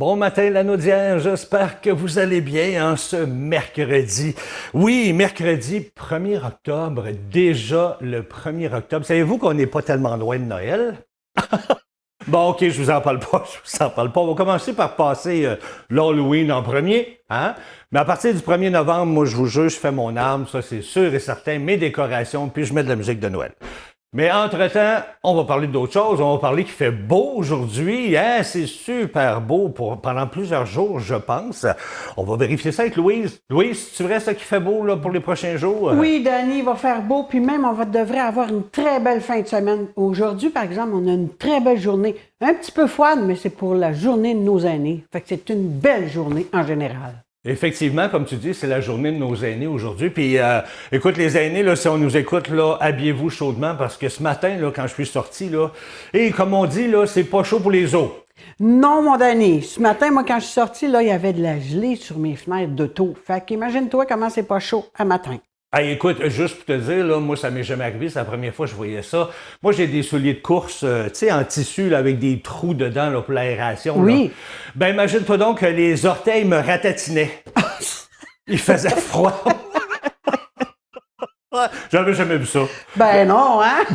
Bon matin, Lanaudière, j'espère que vous allez bien en ce mercredi. Oui, mercredi 1er octobre, déjà le 1er octobre. Savez-vous qu'on n'est pas tellement loin de Noël? Bon, ok, je vous en parle pas, je vous en parle pas. On va commencer par passer l'Halloween en premier, hein? Mais à partir du 1er novembre, moi, je vous jure, je fais mon arme, ça c'est sûr et certain, mes décorations, puis je mets de la musique de Noël. Mais entre-temps, on va parler d'autre chose. On va parler qu'il fait beau aujourd'hui. Hein? C'est super beau pendant plusieurs jours, je pense. On va vérifier ça avec Louise. Louise, c'est vrai ça qu'il fait beau là, pour les prochains jours? Oui, Danny, il va faire beau, puis même devrait avoir une très belle fin de semaine. Aujourd'hui, par exemple, on a une très belle journée. Un petit peu froide, mais c'est pour la journée de nos aînés. Fait que c'est une belle journée en général. Effectivement, comme tu dis, c'est la journée de nos aînés aujourd'hui. Puis, écoute, les aînés, là, si on nous écoute, là, habillez-vous chaudement parce que ce matin, là, quand je suis sorti, là, et comme on dit, là, c'est pas chaud pour les os. Non, mon Danny. Ce matin, moi, quand je suis sortie, là, il y avait de la gelée sur mes fenêtres d'auto. Fait qu'imagine-toi comment c'est pas chaud à matin. Hey, écoute, juste pour te dire, là, moi, ça m'est jamais arrivé, c'est la première fois que je voyais ça. Moi, j'ai des souliers de course, tu sais, en tissu, là, avec des trous dedans, là, pour l'aération. Oui. Là. Ben, imagine-toi donc que les orteils me ratatinaient. Il faisait froid. J'avais jamais vu ça. Ben non, hein?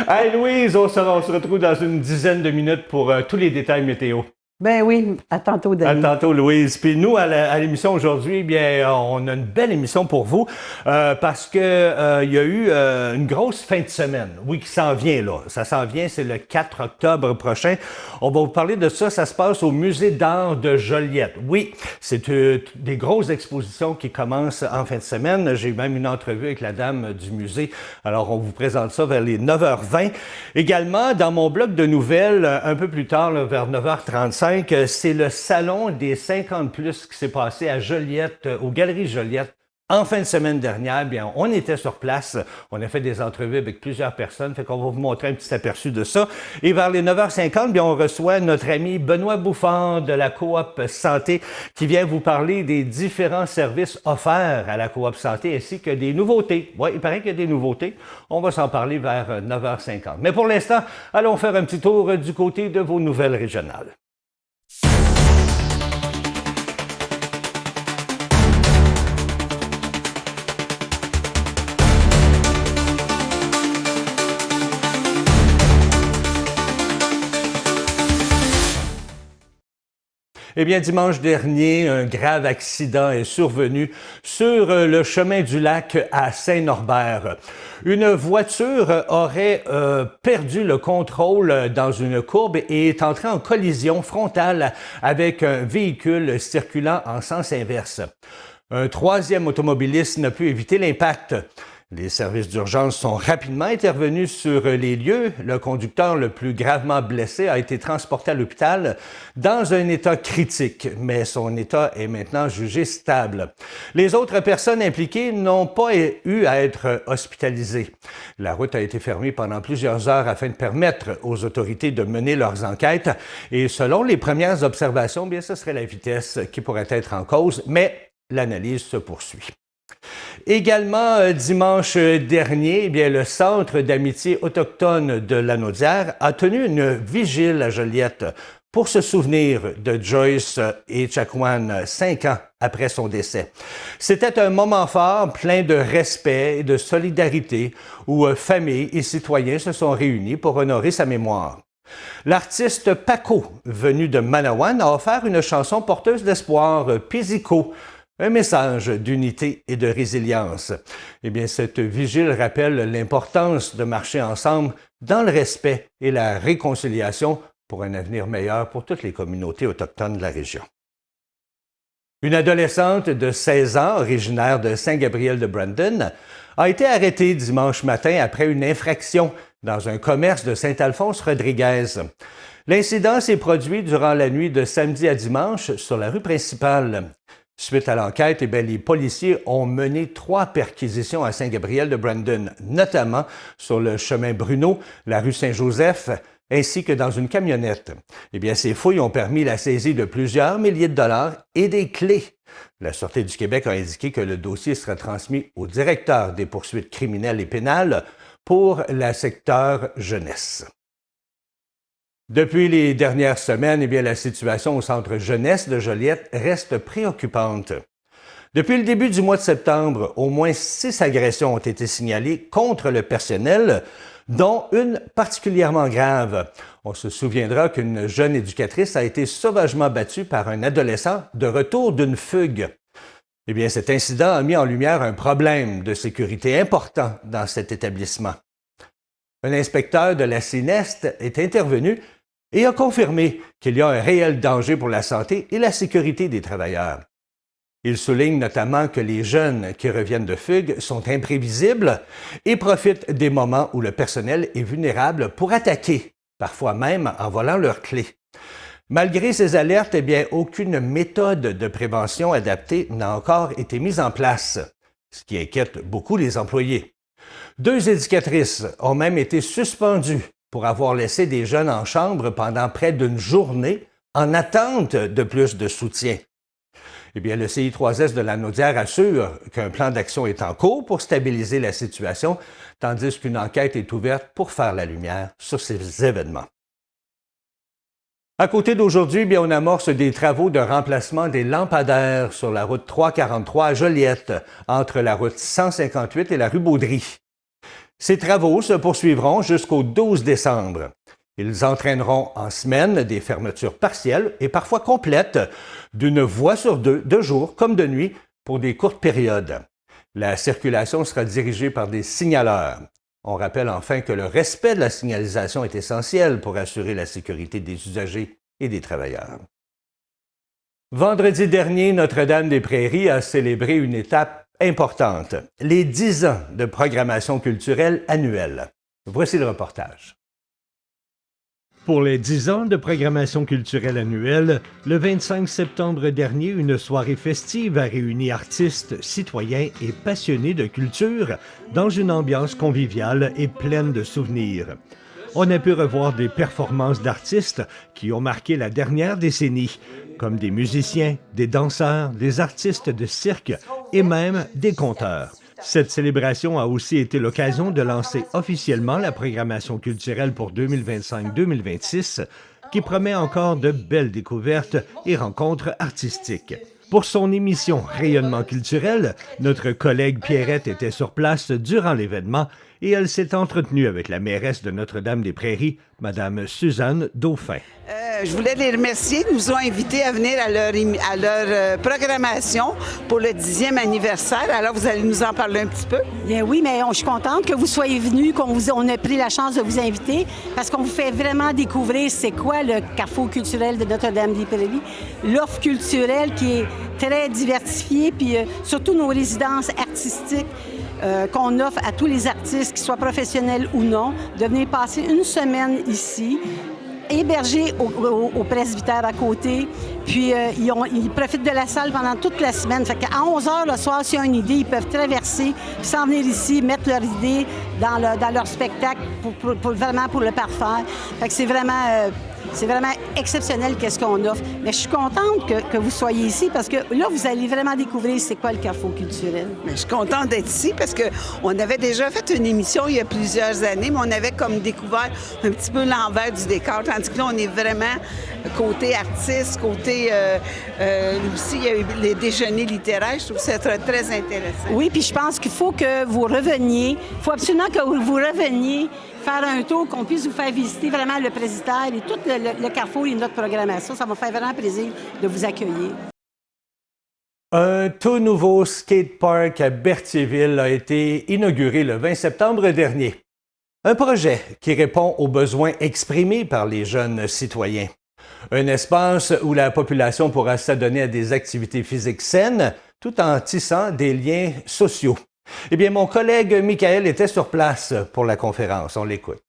Hey, Louise, on se retrouve dans une dizaine de minutes pour tous les détails météo. Ben oui, à tantôt, Danny. À tantôt, Louise. Puis nous, à l'émission aujourd'hui, bien, on a une belle émission pour vous parce que il y a eu une grosse fin de semaine. Oui, qui s'en vient, là. Ça s'en vient, c'est le 4 octobre prochain. On va vous parler de ça. Ça se passe au Musée d'art de Joliette. Oui, c'est des grosses expositions qui commencent en fin de semaine. J'ai même une entrevue avec la dame du musée. Alors, on vous présente ça vers les 9h20. Également, dans mon bloc de nouvelles, un peu plus tard, là, vers 9h35, c'est le salon des 50+ qui s'est passé à Joliette, aux Galeries Joliette. En fin de semaine dernière, bien, on était sur place. On a fait des entrevues avec plusieurs personnes. Fait qu'on va vous montrer un petit aperçu de ça. Et vers les 9h50, bien, on reçoit notre ami Benoît Bouffard de la Coop Santé qui vient vous parler des différents services offerts à la Coop Santé ainsi que des nouveautés. Oui, il paraît qu'il y a des nouveautés. On va s'en parler vers 9h50. Mais pour l'instant, allons faire un petit tour du côté de vos nouvelles régionales. Eh bien, dimanche dernier, un grave accident est survenu sur le chemin du lac à Saint-Norbert. Une voiture aurait perdu le contrôle dans une courbe et est entrée en collision frontale avec un véhicule circulant en sens inverse. Un troisième automobiliste n'a pu éviter l'impact. Les services d'urgence sont rapidement intervenus sur les lieux. Le conducteur le plus gravement blessé a été transporté à l'hôpital dans un état critique, mais son état est maintenant jugé stable. Les autres personnes impliquées n'ont pas eu à être hospitalisées. La route a été fermée pendant plusieurs heures afin de permettre aux autorités de mener leurs enquêtes et selon les premières observations, bien, ce serait la vitesse qui pourrait être en cause, mais l'analyse se poursuit. Également, dimanche dernier, eh bien, le Centre d'amitié autochtone de Lanaudière a tenu une vigile à Joliette pour se souvenir de Joyce et Chakwan 5 ans après son décès. C'était un moment fort, plein de respect et de solidarité, où familles et citoyens se sont réunis pour honorer sa mémoire. L'artiste Paco, venu de Manawan, a offert une chanson porteuse d'espoir, Pisico, un message d'unité et de résilience. Eh bien, cette vigile rappelle l'importance de marcher ensemble dans le respect et la réconciliation pour un avenir meilleur pour toutes les communautés autochtones de la région. Une adolescente de 16 ans, originaire de Saint-Gabriel-de-Brandon, a été arrêtée dimanche matin après une infraction dans un commerce de Saint-Alphonse-Rodriguez. L'incident s'est produit durant la nuit de samedi à dimanche sur la rue principale. Suite à l'enquête, les policiers ont mené 3 perquisitions à Saint-Gabriel-de-Brandon, notamment sur le chemin Bruno, la rue Saint-Joseph, ainsi que dans une camionnette. Eh bien, ces fouilles ont permis la saisie de plusieurs milliers de dollars et des clés. La Sûreté du Québec a indiqué que le dossier sera transmis au directeur des poursuites criminelles et pénales pour le secteur jeunesse. Depuis les dernières semaines, la situation au centre jeunesse de Joliette reste préoccupante. Depuis le début du mois de septembre, au moins 6 agressions ont été signalées contre le personnel, dont une particulièrement grave. On se souviendra qu'une jeune éducatrice a été sauvagement battue par un adolescent de retour d'une fugue. Cet incident a mis en lumière un problème de sécurité important dans cet établissement. Un inspecteur de la CNEST est intervenu et a confirmé qu'il y a un réel danger pour la santé et la sécurité des travailleurs. Il souligne notamment que les jeunes qui reviennent de fugue sont imprévisibles et profitent des moments où le personnel est vulnérable pour attaquer, parfois même en volant leurs clés. Malgré ces alertes, aucune méthode de prévention adaptée n'a encore été mise en place, ce qui inquiète beaucoup les employés. 2 éducatrices ont même été suspendues pour avoir laissé des jeunes en chambre pendant près d'une journée en attente de plus de soutien. Le CI3S de Lanaudière assure qu'un plan d'action est en cours pour stabiliser la situation, tandis qu'une enquête est ouverte pour faire la lumière sur ces événements. À côté d'aujourd'hui, on amorce des travaux de remplacement des lampadaires sur la route 343 à Joliette, entre la route 158 et la rue Baudry. Ces travaux se poursuivront jusqu'au 12 décembre. Ils entraîneront en semaine des fermetures partielles et parfois complètes d'une voie sur deux, de jour comme de nuit, pour des courtes périodes. La circulation sera dirigée par des signaleurs. On rappelle enfin que le respect de la signalisation est essentiel pour assurer la sécurité des usagers et des travailleurs. Vendredi dernier, Notre-Dame-des-Prairies a célébré une étape importante, les 10 ans de programmation culturelle annuelle. Voici le reportage. Pour les 10 ans de programmation culturelle annuelle, le 25 septembre dernier, une soirée festive a réuni artistes, citoyens et passionnés de culture dans une ambiance conviviale et pleine de souvenirs. On a pu revoir des performances d'artistes qui ont marqué la dernière décennie, comme des musiciens, des danseurs, des artistes de cirque et même des conteurs. Cette célébration a aussi été l'occasion de lancer officiellement la programmation culturelle pour 2025-2026, qui promet encore de belles découvertes et rencontres artistiques. Pour son émission Rayonnement culturel, notre collègue Pierrette était sur place durant l'événement et elle s'est entretenue avec la mairesse de Notre-Dame-des-Prairies, Mme Suzanne Dauphin. Je voulais les remercier. Ils nous ont invités à venir à leur programmation pour le 10e anniversaire. Alors, vous allez nous en parler un petit peu? Bien oui, mais je suis contente que vous soyez venus, on ait pris la chance de vous inviter, parce qu'on vous fait vraiment découvrir c'est quoi le carrefour culturel de Notre-Dame-des-Prairies. L'offre culturelle qui est très diversifiée, puis surtout nos résidences artistiques qu'on offre à tous les artistes, qu'ils soient professionnels ou non, de venir passer une semaine ici, hébergés au presbytère à côté. Puis, ils profitent de la salle pendant toute la semaine. Fait qu'à 11h le soir, s'ils ont une idée, ils peuvent traverser, s'en venir ici, mettre leur idée dans leur spectacle vraiment pour le parfaire. Fait que c'est vraiment exceptionnel qu'est-ce qu'on offre. Mais je suis contente que vous soyez ici parce que là, vous allez vraiment découvrir c'est quoi le carrefour culturel. Mais je suis contente d'être ici parce qu'on avait déjà fait une émission il y a plusieurs années, mais on avait comme découvert un petit peu l'envers du décor. Tandis que là, on est vraiment côté artiste, côté aussi, il y a eu les déjeuners littéraires. Je trouve ça très intéressant. Oui, puis je pense qu'il faut que vous reveniez. Il faut absolument que vous reveniez faire un tour, qu'on puisse vous faire visiter vraiment le presbytère et tout le carrefour et notre programmation. Ça va faire vraiment plaisir de vous accueillir. Un tout nouveau skatepark à Berthierville a été inauguré le 20 septembre dernier. Un projet qui répond aux besoins exprimés par les jeunes citoyens. Un espace où la population pourra s'adonner à des activités physiques saines tout en tissant des liens sociaux. Mon collègue Michael était sur place pour la conférence. On l'écoute.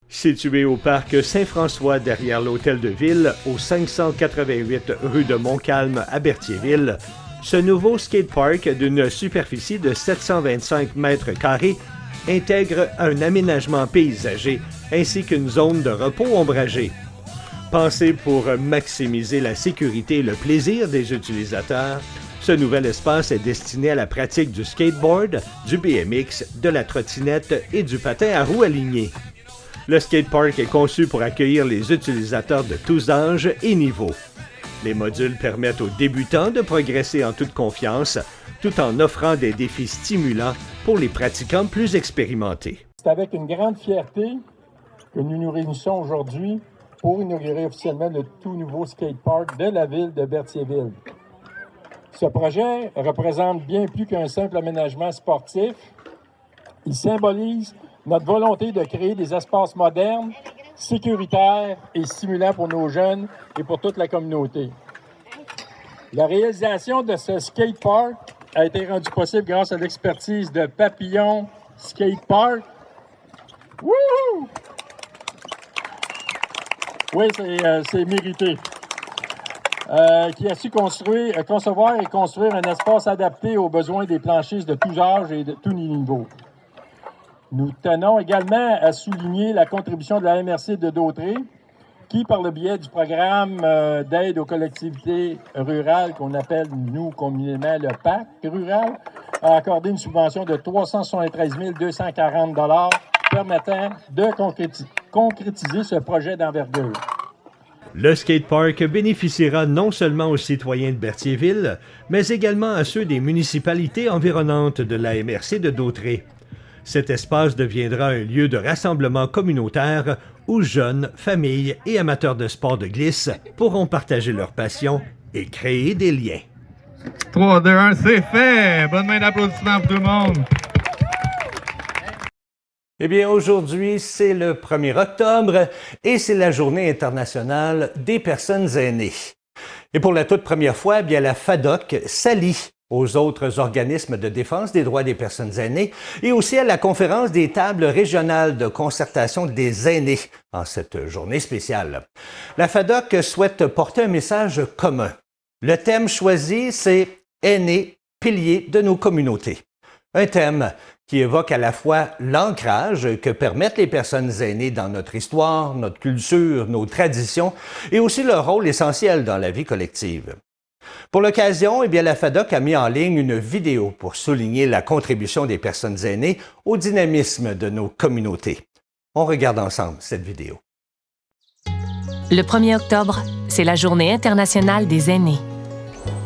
Situé au parc Saint-François derrière l'Hôtel de Ville, au 588 rue de Montcalm à Berthierville, ce nouveau skatepark d'une superficie de 725 mètres carrés intègre un aménagement paysager ainsi qu'une zone de repos ombragée. Pensé pour maximiser la sécurité et le plaisir des utilisateurs, ce nouvel espace est destiné à la pratique du skateboard, du BMX, de la trottinette et du patin à roues alignées. Le skatepark est conçu pour accueillir les utilisateurs de tous âges et niveaux. Les modules permettent aux débutants de progresser en toute confiance, tout en offrant des défis stimulants pour les pratiquants plus expérimentés. C'est avec une grande fierté que nous nous réunissons aujourd'hui pour inaugurer officiellement le tout nouveau skatepark de la ville de Berthierville. Ce projet représente bien plus qu'un simple aménagement sportif. Il symbolise notre volonté de créer des espaces modernes, sécuritaires et stimulants pour nos jeunes et pour toute la communauté. La réalisation de ce skatepark a été rendue possible grâce à l'expertise de Papillon Skatepark. Wouhou! Oui, c'est mérité. Qui a su concevoir et construire un espace adapté aux besoins des planchistes de tous âges et de tous niveaux. Nous tenons également à souligner la contribution de la MRC de Dautré, qui, par le biais du programme d'aide aux collectivités rurales, qu'on appelle, nous, communément, le PAC rural, a accordé une subvention de 373 240 $ permettant de concrétiser ce projet d'envergure. Le skatepark bénéficiera non seulement aux citoyens de Berthierville, mais également à ceux des municipalités environnantes de la MRC de Dautré. Cet espace deviendra un lieu de rassemblement communautaire où jeunes, familles et amateurs de sport de glisse pourront partager leur passion et créer des liens. 3, 2, 1, c'est fait! Bonne main d'applaudissements pour tout le monde! Eh bien, aujourd'hui, c'est le 1er octobre et c'est la Journée internationale des personnes aînées. Et pour la toute première fois, eh bien, la FADOC s'allie aux autres organismes de défense des droits des personnes aînées et aussi à la conférence des tables régionales de concertation des aînés en cette journée spéciale. La FADOC souhaite porter un message commun. Le thème choisi, c'est « Aînés, piliers de nos communautés ». Un thème qui évoque à la fois l'ancrage que permettent les personnes aînées dans notre histoire, notre culture, nos traditions et aussi leur rôle essentiel dans la vie collective. Pour l'occasion, eh bien, la FADOC a mis en ligne une vidéo pour souligner la contribution des personnes aînées au dynamisme de nos communautés. On regarde ensemble cette vidéo. Le 1er octobre, c'est la Journée internationale des aînés.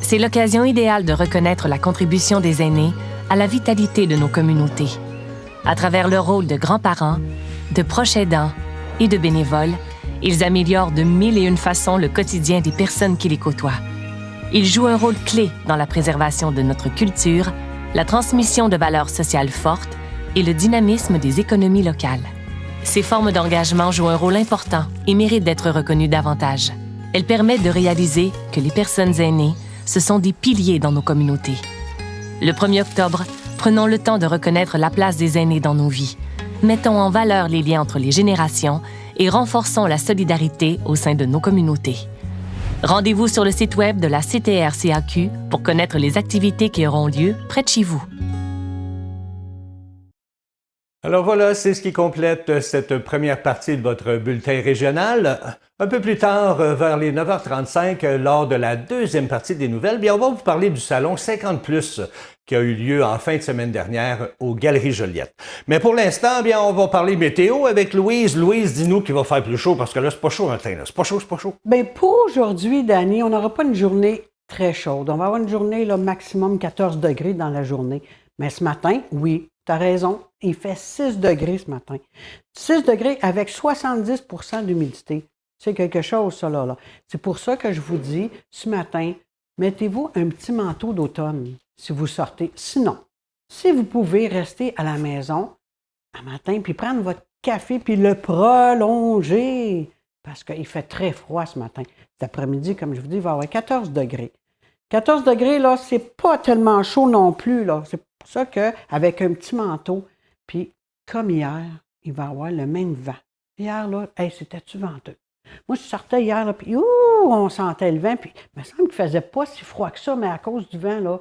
C'est l'occasion idéale de reconnaître la contribution des aînés à la vitalité de nos communautés. À travers leur rôle de grands-parents, de proches aidants et de bénévoles, ils améliorent de mille et une façons le quotidien des personnes qui les côtoient. Ils jouent un rôle clé dans la préservation de notre culture, la transmission de valeurs sociales fortes et le dynamisme des économies locales. Ces formes d'engagement jouent un rôle important et méritent d'être reconnues davantage. Elles permettent de réaliser que les personnes aînées, ce sont des piliers dans nos communautés. Le 1er octobre, prenons le temps de reconnaître la place des aînés dans nos vies. Mettons en valeur les liens entre les générations et renforçons la solidarité au sein de nos communautés. Rendez-vous sur le site web de la CTRCAQ pour connaître les activités qui auront lieu près de chez vous. Alors voilà, c'est ce qui complète cette première partie de votre bulletin régional. Un peu plus tard, vers les 9h35, lors de la deuxième partie des nouvelles, bien, on va vous parler du salon 50+ qui a eu lieu en fin de semaine dernière aux Galeries Joliette. Mais pour l'instant, bien, on va parler météo avec Louise. Louise, dis-nous qu'il va faire plus chaud parce que là, c'est pas chaud matin. C'est pas chaud. Bien, pour aujourd'hui, Dani, on n'aura pas une journée très chaude. On va avoir une journée là, maximum 14 degrés dans la journée. Mais ce matin, oui, tu as raison, il fait 6 degrés ce matin. 6 degrés avec 70% d'humidité. C'est quelque chose, ça, là. C'est pour ça que je vous dis, ce matin, mettez-vous un petit manteau d'automne si vous sortez. Sinon, si vous pouvez rester à la maison un matin, puis prendre votre café, puis le prolonger, parce qu'il fait très froid ce matin. Cet après-midi, comme je vous dis, il va y avoir 14 degrés. 14 degrés, là, c'est pas tellement chaud non plus, là. C'est pour ça qu'avec un petit manteau, puis comme hier, il va y avoir le même vent. Hier, là, c'était-tu venteux? Moi, je sortais hier, là, puis on sentait le vent, puis il me semble qu'il ne faisait pas si froid que ça, mais à cause du vent, là,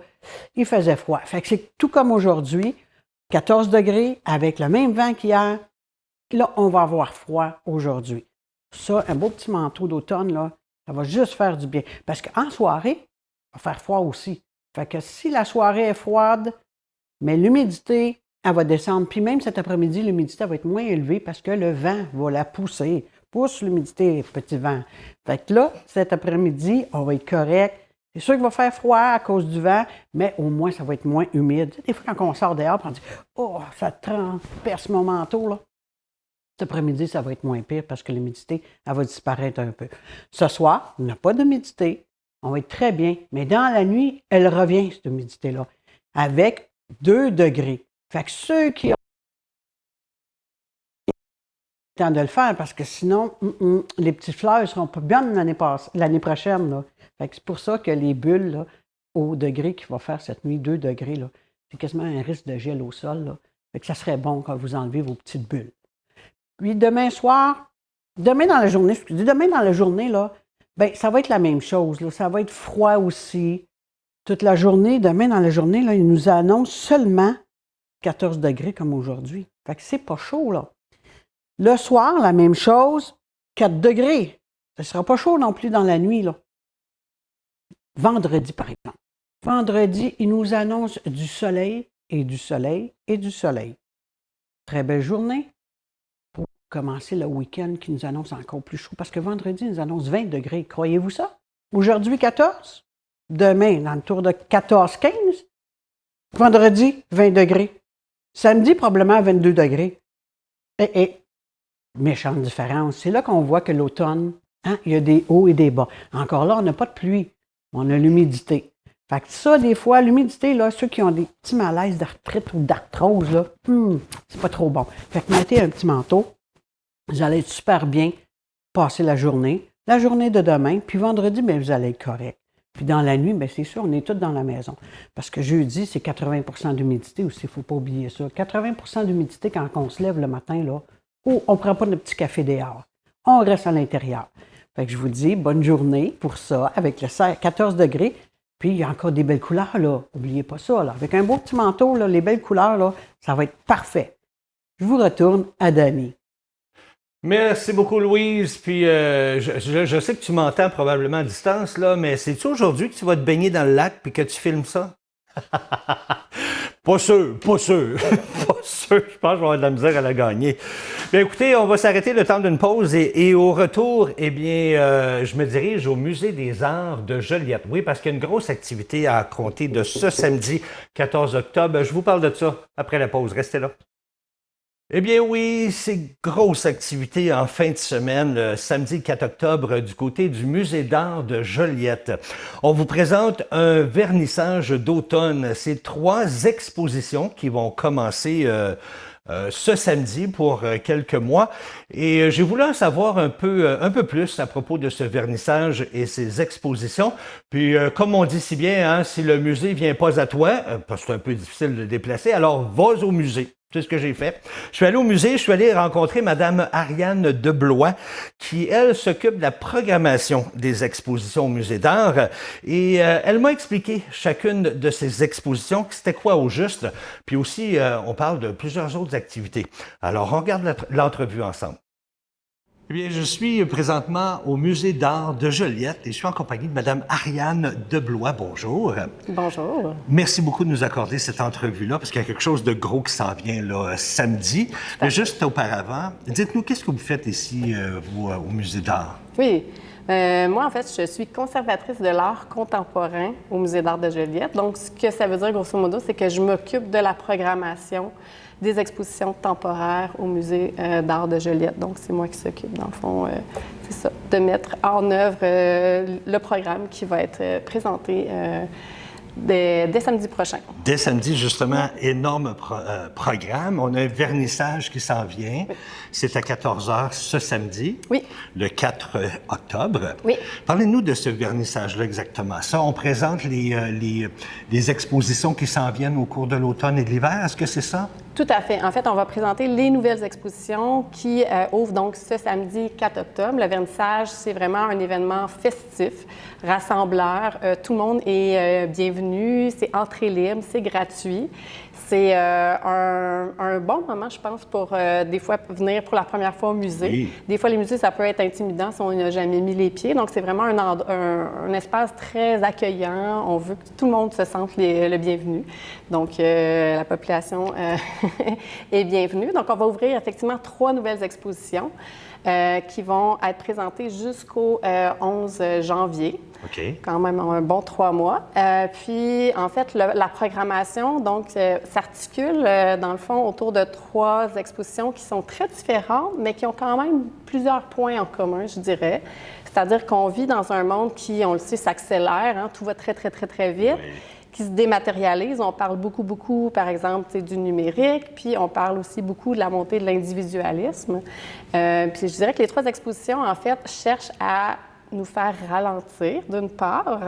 il faisait froid. Fait que c'est tout comme aujourd'hui, 14 degrés, avec le même vent qu'hier. Là, on va avoir froid aujourd'hui. Ça, un beau petit manteau d'automne, là, ça va juste faire du bien. Parce qu'en soirée, il va faire froid aussi. Fait que si la soirée est froide, mais l'humidité elle va descendre. Puis même cet après-midi, l'humidité va être moins élevée parce que le vent va la pousser. Pousse l'humidité, petit vent. Fait que là, cet après-midi, on va être correct. C'est sûr qu'il va faire froid à cause du vent, mais au moins, ça va être moins humide. Tu sais, des fois, quand on sort dehors, on dit « Oh, ça transperce mon manteau, là. » Cet après-midi, ça va être moins pire parce que l'humidité, elle va disparaître un peu. Ce soir, il n'y a pas d'humidité. On va être très bien. Mais dans la nuit, elle revient, cette humidité-là, avec 2 degrés. Fait que ceux qui ont le temps de le faire, parce que sinon, les petites fleurs ne seront pas bonnes l'année prochaine. Là. Fait que c'est pour ça que les bulles, là, au degré qu'il va faire cette nuit, 2 degrés, là, c'est quasiment un risque de gel au sol. Là. Fait que ça serait bon quand vous enlevez vos petites bulles. Puis demain dans la journée, là, ben, ça va être la même chose. Là. Ça va être froid aussi. Toute la journée, demain dans la journée, là, il nous annonce seulement 14 degrés comme aujourd'hui. Fait que c'est pas chaud, là. Le soir, la même chose, 4 degrés. Ça ne sera pas chaud non plus dans la nuit, là. Vendredi, par exemple. Vendredi, il nous annonce du soleil et du soleil et du soleil. Très belle journée pour commencer le week-end qui nous annonce encore plus chaud parce que vendredi, il nous annonce 20 degrés. Croyez-vous ça? Aujourd'hui, 14. Demain, dans le tour de 14-15. Vendredi, 20 degrés. Samedi, probablement 22 degrés. Méchante différence. C'est là qu'on voit que l'automne, il y a des hauts et des bas. Encore là, on n'a pas de pluie. On a l'humidité. Fait que ça, des fois, l'humidité, là, ceux qui ont des petits malaises d'arthrite ou d'arthrose, là, c'est pas trop bon. Fait que mettez un petit manteau. Vous allez être super bien passer la journée de demain, puis vendredi, bien, vous allez être correct. Puis dans la nuit, bien, c'est sûr, on est tous dans la maison. Parce que jeudi, c'est 80 d'humidité aussi, il ne faut pas oublier ça. 80 d'humidité quand on se lève le matin, là, on ne prend pas notre petit café dehors. On reste à l'intérieur. Fait que je vous dis, bonne journée pour ça, avec le 14 degrés. Puis il y a encore des belles couleurs, là. N'oubliez pas ça, là. Avec un beau petit manteau, là, les belles couleurs, là, ça va être parfait. Je vous retourne à Dany. Merci beaucoup, Louise. Puis, je sais que tu m'entends probablement à distance, là, mais c'est-tu aujourd'hui que tu vas te baigner dans le lac puis que tu filmes ça? Pas sûr. Pas sûr. Je pense que je vais avoir de la misère à la gagner. Bien, écoutez, on va s'arrêter le temps d'une pause et au retour, eh bien, je me dirige au Musée des Arts de Joliette. Oui, parce qu'il y a une grosse activité à compter de ce samedi 14 octobre. Je vous parle de ça après la pause. Restez là. Eh bien oui, c'est grosse activité en fin de semaine, le samedi 4 octobre, du côté du Musée d'art de Joliette. On vous présente un vernissage d'automne. C'est 3 expositions qui vont commencer ce samedi pour quelques mois. Et j'ai voulu en savoir un peu plus à propos de ce vernissage et ses expositions. Puis, comme on dit si bien, si le musée vient pas à toi, parce que c'est un peu difficile de le déplacer, alors vas au musée. C'est ce que j'ai fait. Je suis allé au musée, je suis allé rencontrer Mme Ariane Deblois, qui, elle, s'occupe de la programmation des expositions au musée d'art. Et elle m'a expliqué chacune de ces expositions, c'était quoi au juste. Puis aussi, on parle de plusieurs autres activités. Alors, on regarde l'entrevue ensemble. Eh bien, je suis présentement au Musée d'art de Joliette et je suis en compagnie de Mme Ariane Deblois. Bonjour. Bonjour. Merci beaucoup de nous accorder cette entrevue-là parce qu'il y a quelque chose de gros qui s'en vient là, samedi. Mais juste auparavant, dites-nous, qu'est-ce que vous faites ici, vous, au Musée d'art? Oui. Moi, en fait, je suis conservatrice de l'art contemporain au Musée d'art de Joliette. Donc, ce que ça veut dire, grosso modo, c'est que je m'occupe de la programmation des expositions temporaires au Musée d'art de Joliette. Donc, c'est moi qui s'occupe, dans le fond, c'est ça, de mettre en œuvre le programme qui va être présenté dès samedi prochain. Dès samedi, justement, énorme programme. On a un vernissage qui s'en vient. Oui. C'est à 14h ce samedi, oui, le 4 octobre. Oui. Parlez-nous de ce vernissage-là exactement. Ça, on présente les expositions qui s'en viennent au cours de l'automne et de l'hiver. Est-ce que c'est ça? Tout à fait. En fait, on va présenter les nouvelles expositions qui ouvrent donc ce samedi 4 octobre. Le vernissage, c'est vraiment un événement festif, rassembleur. Tout le monde est bienvenu. C'est entrée libre, c'est gratuit. C'est un bon moment, je pense, pour des fois venir pour la première fois au musée. Oui. Des fois, les musées, ça peut être intimidant si on n'y a jamais mis les pieds. Donc, c'est vraiment un espace très accueillant. On veut que tout le monde se sente le bienvenu. Donc, la population est bienvenue. Donc, on va ouvrir effectivement 3 nouvelles expositions qui vont être présentées jusqu'au 11 janvier. OK. Quand même un bon 3 mois. Puis, en fait, la programmation, donc, s'articule, dans le fond, autour de 3 expositions qui sont très différentes, mais qui ont quand même plusieurs points en commun, je dirais. C'est-à-dire qu'on vit dans un monde qui, on le sait, s'accélère, hein, tout va très, très, très, très vite. Oui. Qui se dématérialise. On parle beaucoup, par exemple, du numérique, puis on parle aussi beaucoup de la montée de l'individualisme. Puis je dirais que les 3 expositions, en fait, cherchent à nous faire ralentir, d'une part.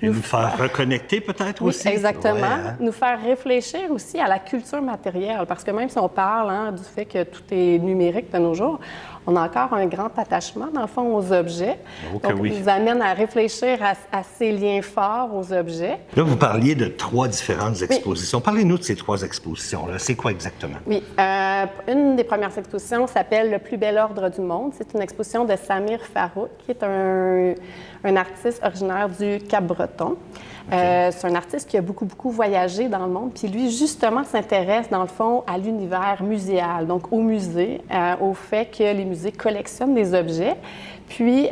Et nous faire reconnecter peut-être Oui, aussi. exactement. Ouais, hein? Nous faire réfléchir aussi à la culture matérielle, parce que même si on parle du fait que tout est numérique de nos jours, on a encore un grand attachement, dans le fond, aux objets. Oh, que Donc, oui. nous amène à réfléchir à ces liens forts aux objets. Là, vous parliez de 3 différentes expositions. Parlez-nous de ces 3 expositions-là. C'est quoi exactement? Oui. Une des premières expositions s'appelle « Le plus bel ordre du monde ». C'est une exposition de Samir Farouk, qui est un artiste originaire du Cap-Breton. C'est un artiste qui a beaucoup voyagé dans le monde. Puis lui, justement, s'intéresse, dans le fond, à l'univers muséal, donc au musée, au fait que les musées collectionnent des objets, puis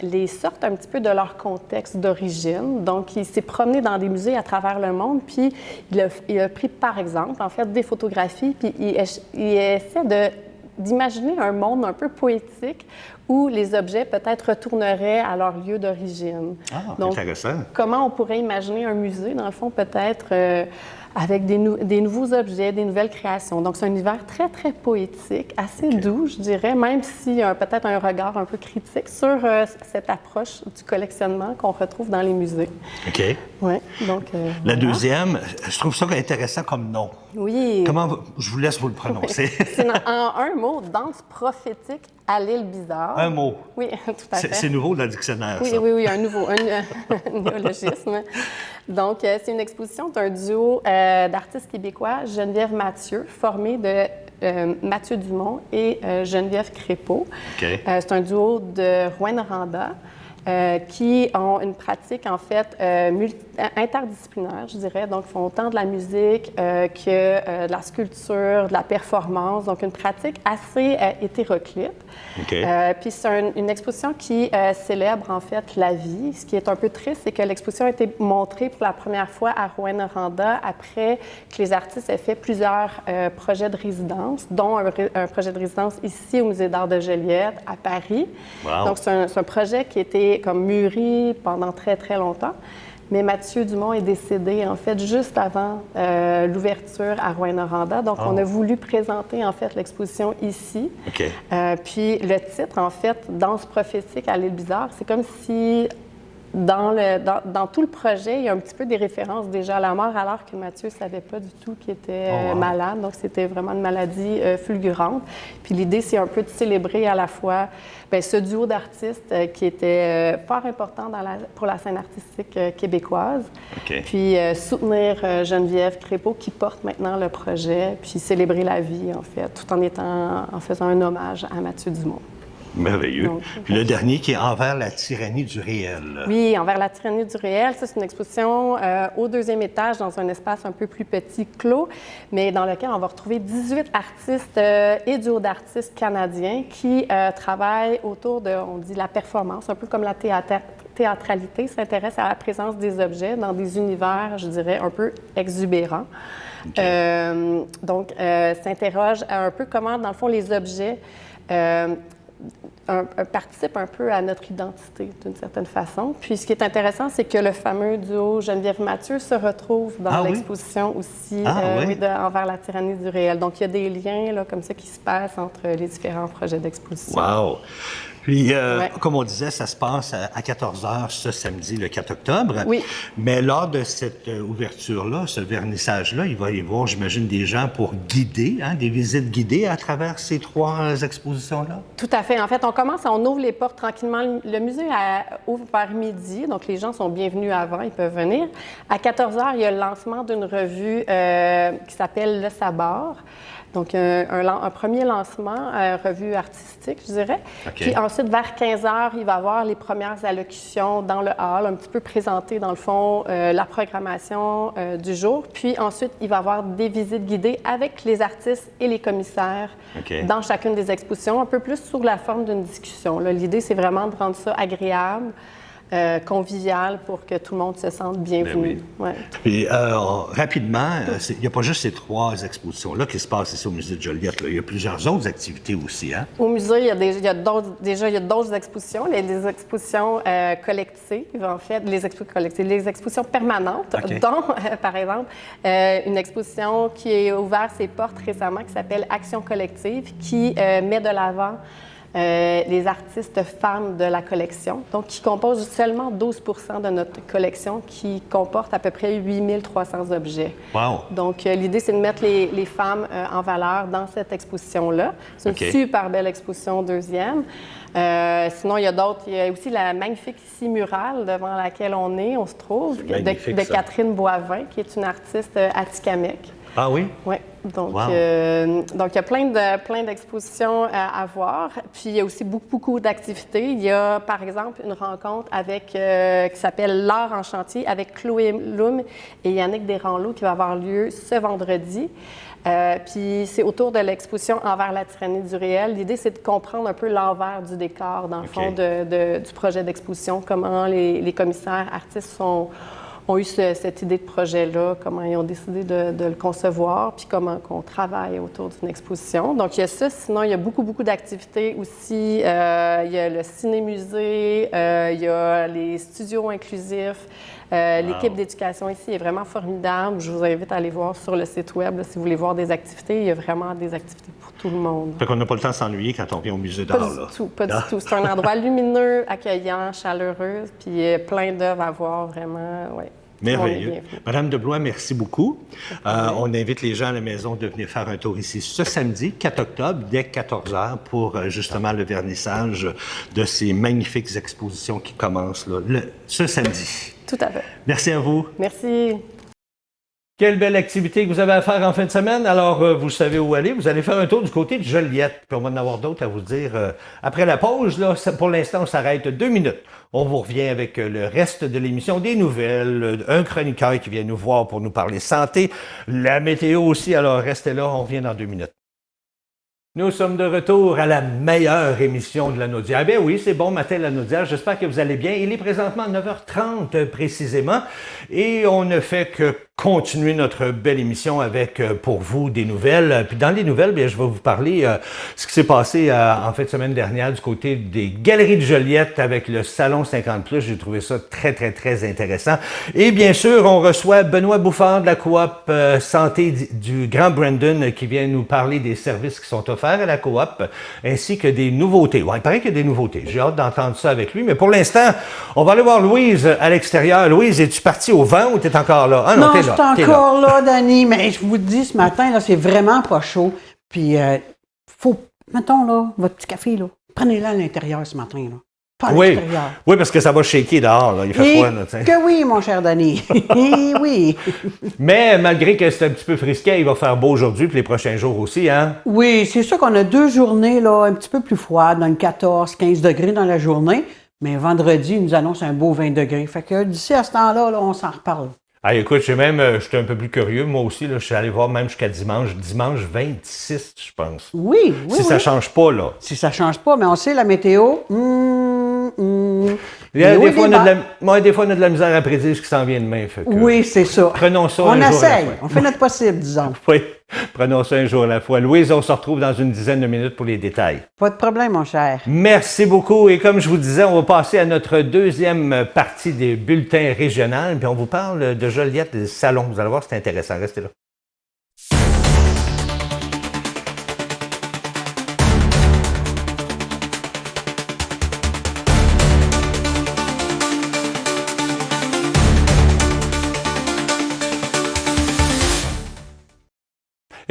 les sortent un petit peu de leur contexte d'origine. Donc, il s'est promené dans des musées à travers le monde, puis il a pris, par exemple, en fait, des photographies, puis il essaie d'imaginer un monde un peu poétique où les objets peut-être retourneraient à leur lieu d'origine. Ah, donc, intéressant. Comment on pourrait imaginer un musée, dans le fond, peut-être avec des nouveaux objets, des nouvelles créations. Donc, c'est un univers très, très poétique, assez doux, je dirais, même s'il y a peut-être un regard un peu critique sur cette approche du collectionnement qu'on retrouve dans les musées. OK. Oui, donc... La voilà. deuxième, je trouve ça intéressant comme nom. Oui. Je vous laisse vous le prononcer. C'est en un mot, danse prophétique à l'île bizarre. Un mot. Oui, tout à fait. C'est nouveau dans le dictionnaire, Oui, ça. oui, un néologisme. Donc, c'est une exposition d'un duo d'artistes québécois, Geneviève Mathieu, formé de Mathieu Dumont et Geneviève Crépeau. OK. C'est un duo de Rouyn-Noranda. Qui ont une pratique, en fait, interdisciplinaire, je dirais. Donc, ils font autant de la musique que de la sculpture, de la performance. Donc, une pratique assez hétéroclite. OK. Puis, c'est une exposition qui célèbre, en fait, la vie. Ce qui est un peu triste, c'est que l'exposition a été montrée pour la première fois à Rouyn-Noranda après que les artistes aient fait plusieurs projets de résidence, dont un projet de résidence ici au Musée d'art de Joliette, à Paris. Wow. Donc, c'est un projet qui était comme mûri pendant très, très longtemps. Mais Mathieu Dumont est décédé, en fait, juste avant l'ouverture à Rouyn-Noranda. Donc, on a voulu présenter, en fait, l'exposition ici. OK. Puis, le titre, en fait, « Danse prophétique à l'île bizarre », c'est comme si, dans tout le projet, il y a un petit peu des références déjà à la mort, alors que Mathieu ne savait pas du tout qu'il était malade. Donc, c'était vraiment une maladie fulgurante. Puis, l'idée, c'est un peu de célébrer à la fois ce duo d'artistes qui était fort important pour la scène artistique québécoise. OK. Puis, soutenir Geneviève Crépeau, qui porte maintenant le projet, puis célébrer la vie, en fait, tout en faisant un hommage à Mathieu Dumont. Merveilleux. Donc, Puis le dernier qui est Envers la tyrannie du réel. Oui, Envers la tyrannie du réel. Ça, c'est une exposition au 2e étage, dans un espace un peu plus petit, clos, mais dans lequel on va retrouver 18 artistes et duos d'artistes canadiens qui travaillent autour de, on dit, la performance, un peu comme la théâtralité, s'intéresse à la présence des objets dans des univers, je dirais, un peu exubérants. Okay. Donc, s'interroge un peu comment, dans le fond, les objets participe un peu à notre identité, d'une certaine façon. Puis, ce qui est intéressant, c'est que le fameux duo Geneviève-Mathieu se retrouve dans l'exposition aussi, Envers la tyrannie du réel. Donc, il y a des liens là, comme ça qui se passent entre les différents projets d'exposition. Wow! Puis, Ouais. comme on disait, ça se passe à 14h ce samedi, le 4 octobre. Oui. Mais lors de cette ouverture-là, ce vernissage-là, il va y avoir, j'imagine, des gens pour guider, des visites guidées à travers ces 3 expositions-là? Tout à fait. En fait, on ouvre les portes tranquillement. Le musée ouvre vers midi, donc les gens sont bienvenus avant, ils peuvent venir. À 14h, il y a le lancement d'une revue qui s'appelle Le Sabord. Donc, un premier lancement, revue artistique, je dirais. OK. Puis ensuite, vers 15h, il va y avoir les premières allocutions dans le hall, un petit peu présenter, dans le fond, la programmation du jour. Puis ensuite, il va y avoir des visites guidées avec les artistes et les commissaires OK. dans chacune des expositions, un peu plus sous la forme d'une discussion. Là, l'idée, c'est vraiment de rendre ça agréable, convivial pour que tout le monde se sente bienvenu. Ben Ouais. Puis, rapidement, il n'y a pas juste ces 3 expositions-là qui se passent ici au Musée de Joliette. Là. Il y a plusieurs autres activités aussi, hein? Au musée, il y a d'autres expositions, les expositions collectives, en fait, les expositions permanentes, OK. dont, par exemple, une exposition qui a ouvert ses portes récemment qui s'appelle Action collective, qui met de l'avant les artistes femmes de la collection, donc qui composent seulement 12 % de notre collection, qui comporte à peu près 8300 objets. Wow! Donc, l'idée, c'est de mettre les femmes en valeur dans cette exposition-là. C'est une OK. super belle exposition, deuxième. Sinon, il y a d'autres. Il y a aussi la magnifique ici murale devant laquelle on se trouve, Magnifique, de ça. Catherine Boivin, qui est une artiste atikamekw. Ah oui? Oui, donc, Wow. donc il y a plein d'expositions à voir. Puis il y a aussi beaucoup d'activités. Il y a, par exemple, une rencontre qui s'appelle L'art en chantier avec Chloé Loum et Yannick Desranleau qui va avoir lieu ce vendredi. Puis c'est autour de l'exposition Envers la tyrannie du réel. L'idée, c'est de comprendre un peu l'envers du décor, dans le OK. fond, du projet d'exposition, comment les commissaires artistes ont eu cette idée de projet-là, comment ils ont décidé de le concevoir, puis comment on travaille autour d'une exposition. Donc, il y a ça. Sinon, il y a beaucoup d'activités aussi. Il y a le ciné-musée, il y a les studios inclusifs. L'équipe d'éducation ici est vraiment formidable. Je vous invite à aller voir sur le site web là, si vous voulez voir des activités. Il y a vraiment des activités pour tout le monde. Fait qu'on n'a pas le temps de s'ennuyer quand on vient au musée Pas d'art, du là. tout, pas du Ah. tout. C'est un endroit lumineux, accueillant, chaleureux, puis plein d'œuvres à voir, vraiment, ouais. Merveilleux. Madame Deblois, merci beaucoup. On invite les gens à la maison de venir faire un tour ici ce samedi, 4 octobre, dès 14h, pour justement le vernissage de ces magnifiques expositions qui commencent là, ce samedi. Tout à fait. Merci à vous. Merci. Quelle belle activité que vous avez à faire en fin de semaine. Alors, vous savez où aller. Vous allez faire un tour du côté de Joliette. Puis on va en avoir d'autres à vous dire après la pause. Là, pour l'instant, on s'arrête 2 minutes. On vous revient avec le reste de l'émission, des nouvelles, un chroniqueur qui vient nous voir pour nous parler santé, la météo aussi. Alors, restez là, on revient dans 2 minutes. Nous sommes de retour à la meilleure émission de la Naudière. Ben oui, c'est bon matin la Naudière. J'espère que vous allez bien. Il est présentement 9h30 précisément et on ne fait que continuer notre belle émission avec pour vous des nouvelles. Puis dans les nouvelles, bien, je vais vous parler ce qui s'est passé en fin de semaine dernière du côté des Galeries de Joliette avec le Salon 50+. J'ai trouvé ça très intéressant. Et bien sûr, on reçoit Benoît Bouffard de la coop santé du Grand Brandon qui vient nous parler des services qui sont offerts à la coop ainsi que des nouveautés. Ouais, il paraît qu'il y a des nouveautés. J'ai hâte d'entendre ça avec lui. Mais pour l'instant, on va aller voir Louise à l'extérieur. Louise, es-tu partie au vent ou t'es encore là? Ah non, t'es là. je suis encore là, Dani, mais je vous dis, ce matin, là, c'est vraiment pas chaud. Puis, mettons, là, votre petit café, là, prenez-le à l'intérieur ce matin, là. Pas à l'extérieur. Oui, parce que ça va shaker dehors, là. Il fait froid, là, tiens. Que oui, mon cher Dani. Oui. Mais malgré que c'est un petit peu frisquet, il va faire beau aujourd'hui, puis les prochains jours aussi, hein? Oui, c'est sûr qu'on a 2 journées, là, un petit peu plus froides, dans le 14-15 degrés dans la journée. Mais vendredi, il nous annonce un beau 20 degrés. Fait que d'ici à ce temps-là, là, on s'en reparle. Ah, écoute, j'étais un peu plus curieux. Moi aussi, là, je suis allé voir même jusqu'à dimanche. Dimanche 26, je pense. Oui. Si ça change pas, là. Si ça change pas, mais on sait, la météo. Des fois, on a de la misère à prédire ce qui s'en vient demain. Fait que, oui, c'est ça. Prenons ça on un jour à la essaye. fois. On fait notre possible, disons. Oui, prenons ça un jour à la fois. Louise, on se retrouve dans une dizaine de minutes pour les détails. Pas de problème, mon cher. Merci beaucoup. Et comme je vous disais, on va passer à notre deuxième partie des bulletins régionaux. Puis on vous parle de Joliette, des salons. Vous allez voir, c'est intéressant. Restez là.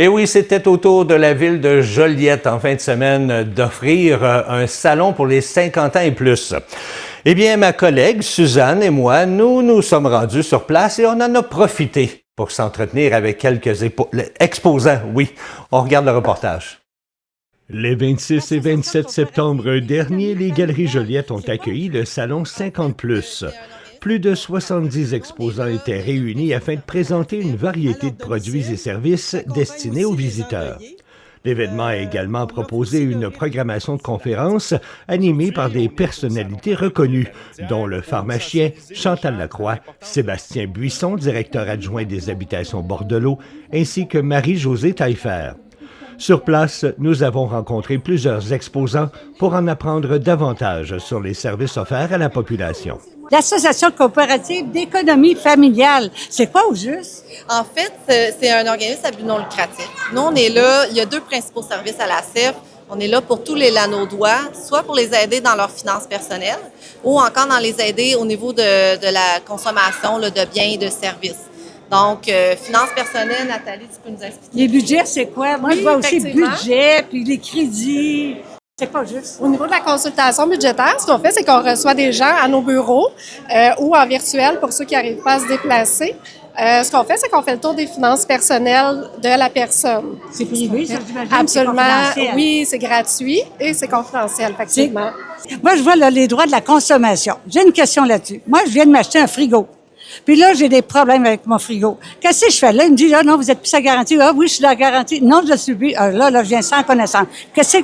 Et oui, c'était au tour de la ville de Joliette en fin de semaine d'offrir un salon pour les 50 ans et plus. Eh bien, ma collègue Suzanne et moi, nous sommes rendus sur place et on en a profité pour s'entretenir avec quelques exposants. Oui, on regarde le reportage. Les 26 et 27 septembre dernier, les Galeries Joliette ont accueilli le salon 50+. Plus de 70 exposants étaient réunis afin de présenter une variété de produits et services destinés aux visiteurs. L'événement a également proposé une programmation de conférences animée par des personnalités reconnues, dont le pharmacien Chantal Lacroix, Sébastien Buisson, directeur adjoint des Habitations Bordelot, ainsi que Marie-Josée Taillefer. Sur place, nous avons rencontré plusieurs exposants pour en apprendre davantage sur les services offerts à la population. L'Association coopérative d'économie familiale, c'est quoi au juste? En fait, c'est un organisme à but non lucratif. Nous, on est là, il y a deux principaux services à la CEF. On est là pour tous les Lanaudois, soit pour les aider dans leurs finances personnelles ou encore dans les aider au niveau de la consommation là, de biens et de services. Donc, finances personnelles, Nathalie, tu peux nous expliquer? Les budgets, c'est quoi? Moi, je vois aussi budget, puis les crédits. C'est pas juste. Au niveau de la consultation budgétaire, ce qu'on fait, c'est qu'on reçoit des gens à nos bureaux ou en virtuel pour ceux qui n'arrivent pas à se déplacer. Ce qu'on fait, c'est qu'on fait le tour des finances personnelles de la personne. C'est privé, ça, j'imagine? Absolument. Oui, c'est gratuit et c'est confidentiel, effectivement. Moi, je vois là, les droits de la consommation. J'ai une question là-dessus. Moi, je viens de m'acheter un frigo. Puis là, j'ai des problèmes avec mon frigo. Qu'est-ce que je fais? Là, il me dit, non, vous êtes plus à garantie. Ah oui, je suis à garantie. Non, je le suis plus. Là, je viens sans connaissance.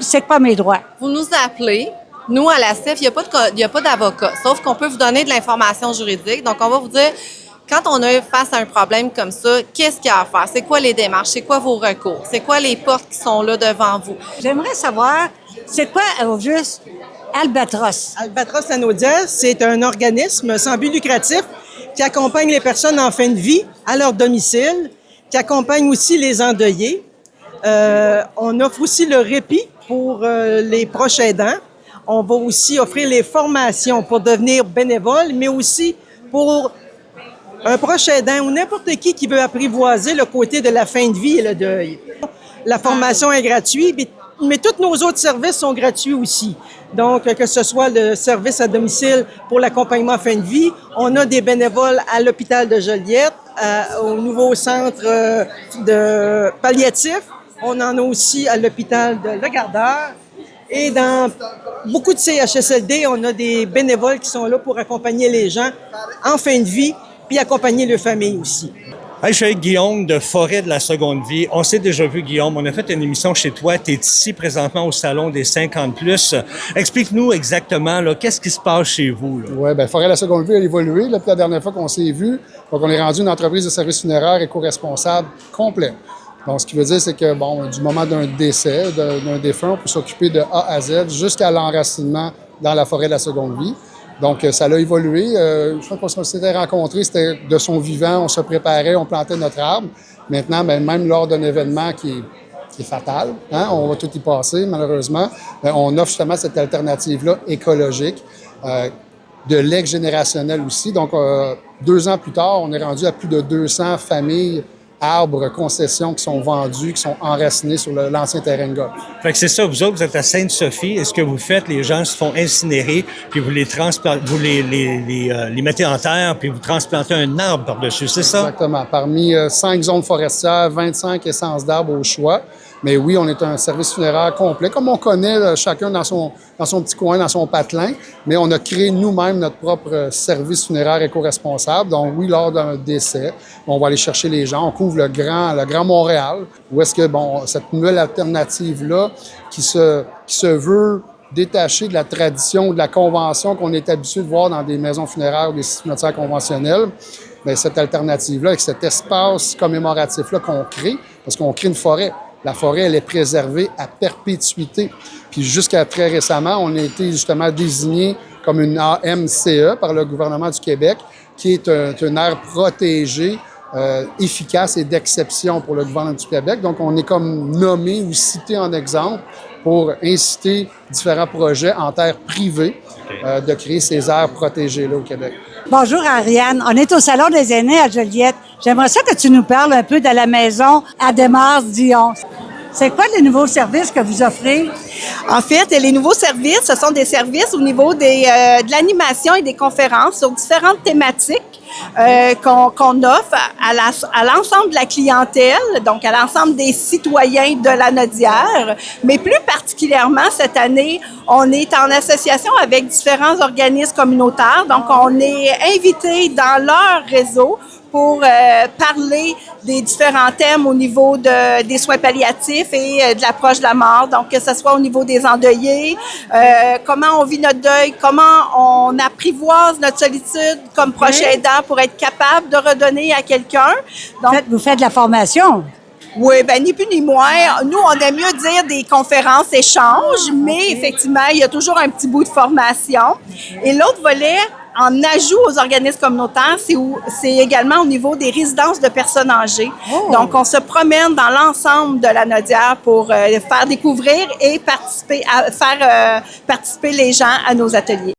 C'est quoi mes droits? Vous nous appelez. Nous, à la CEF, il n'y a pas d'avocat. Sauf qu'on peut vous donner de l'information juridique. Donc, on va vous dire, quand on est face à un problème comme ça, qu'est-ce qu'il y a à faire? C'est quoi les démarches? C'est quoi vos recours? C'est quoi les portes qui sont là devant vous? J'aimerais savoir, c'est quoi, au juste, Albatros? Albatros Lanaudière, c'est un organisme sans but lucratif qui accompagne les personnes en fin de vie à leur domicile, qui accompagne aussi les endeuillés. On offre aussi le répit pour les proches aidants. On va aussi offrir les formations pour devenir bénévole, mais aussi pour un proche aidant ou n'importe qui veut apprivoiser le côté de la fin de vie et le deuil. La formation est gratuite, mais tous nos autres services sont gratuits aussi. Donc, que ce soit le service à domicile pour l'accompagnement en fin de vie, on a des bénévoles à l'hôpital de Joliette, au nouveau centre de palliatif. On en a aussi à l'hôpital de Le Gardeur. Et dans beaucoup de CHSLD, on a des bénévoles qui sont là pour accompagner les gens en fin de vie, puis accompagner leur famille aussi. Hey, je suis avec Guillaume de Forêt de la Seconde Vie. On s'est déjà vu, Guillaume. On a fait une émission chez toi. Tu es ici présentement au Salon des 50+. Explique-nous exactement, là, qu'est-ce qui se passe chez vous? Oui, bien, Forêt de la Seconde Vie a évolué. Depuis la dernière fois qu'on s'est vu, donc on est rendu une entreprise de services funéraires éco-responsable complet. Donc, ce qui veut dire, c'est que, bon, du moment d'un décès, d'un défunt, on peut s'occuper de A à Z jusqu'à l'enracinement dans la Forêt de la Seconde Vie. Donc, ça a évolué. Je crois qu'on s'était rencontrés, c'était de son vivant, on se préparait, on plantait notre arbre. Maintenant, bien, même lors d'un événement qui est fatal, hein, on va tout y passer, malheureusement, on offre justement cette alternative-là écologique, de legs générationnel aussi. Donc, 2 ans plus tard, on est rendu à plus de 200 familles arbres, concessions qui sont vendus, qui sont enracinés sur l'ancien terrain de golf. Fait que c'est ça, vous autres, vous êtes à Sainte-Sophie. Et ce que vous faites, les gens se font incinérer, puis vous les mettez en terre, puis vous transplantez un arbre par-dessus, c'est ça? Exactement. Parmi 5 zones forestières, 25 essences d'arbres au choix. Mais oui, on est un service funéraire complet, comme on connaît là, chacun dans son petit coin, dans son patelin, mais on a créé nous-mêmes notre propre service funéraire éco-responsable. Donc oui, lors d'un décès, on va aller chercher les gens, on couvre le Grand Montréal, où est-ce que, bon, cette nouvelle alternative-là, qui se veut détachée de la tradition, de la convention qu'on est habitué de voir dans des maisons funéraires ou des cimetières conventionnels, bien, cette alternative-là, avec cet espace commémoratif-là qu'on crée, parce qu'on crée une forêt. La forêt, elle est préservée à perpétuité. Puis jusqu'à très récemment, on a été justement désigné comme une AMCE par le gouvernement du Québec, qui est une aire protégée, efficace et d'exception pour le gouvernement du Québec. Donc, on est comme nommé ou cité en exemple pour inciter différents projets en terre privée de créer ces aires protégées-là au Québec. Bonjour Ariane, on est au Salon des aînés à Joliette. J'aimerais ça que tu nous parles un peu de la maison à Desmaures-Dion. C'est quoi les nouveaux services que vous offrez? En fait, les nouveaux services, ce sont des services au niveau de l'animation et des conférences sur différentes thématiques qu'on offre à l'ensemble de la clientèle, donc à l'ensemble des citoyens de la Nodière. Mais plus particulièrement, cette année, on est en association avec différents organismes communautaires. Donc, on est invité dans leur réseau pour parler des différents thèmes au niveau des soins palliatifs et de l'approche de la mort. Donc, que ce soit au niveau des endeuillés, comment on vit notre deuil, comment on apprivoise notre solitude comme proche aidant pour être capable de redonner à quelqu'un. Donc, Vous faites de la formation? Oui, ben ni plus ni moins. Nous, on aime mieux dire des conférences, échanges, mais effectivement, il y a toujours un petit bout de formation. Et l'autre volet, en ajout aux organismes communautaires, c'est également au niveau des résidences de personnes âgées. Donc, on se promène dans l'ensemble de la Nodière pour faire découvrir et faire participer les gens à nos ateliers.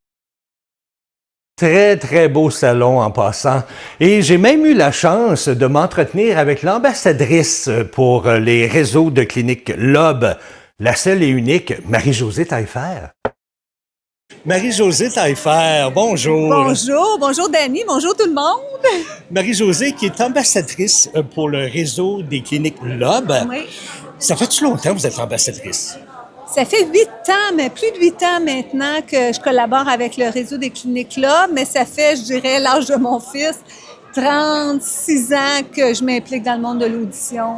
Très, très beau salon en passant. Et j'ai même eu la chance de m'entretenir avec l'ambassadrice pour les réseaux de cliniques LOB, la seule et unique Marie-Josée Taillefer. Marie-Josée Taillefer, bonjour. Bonjour Dany, bonjour tout le monde. Marie-Josée qui est ambassadrice pour le réseau des cliniques LOB. Oui. Ça fait-tu longtemps que vous êtes ambassadrice? Ça fait 8 ans, mais plus de 8 ans maintenant que je collabore avec le réseau des cliniques là, mais ça fait, je dirais, l'âge de mon fils, 36 ans que je m'implique dans le monde de l'audition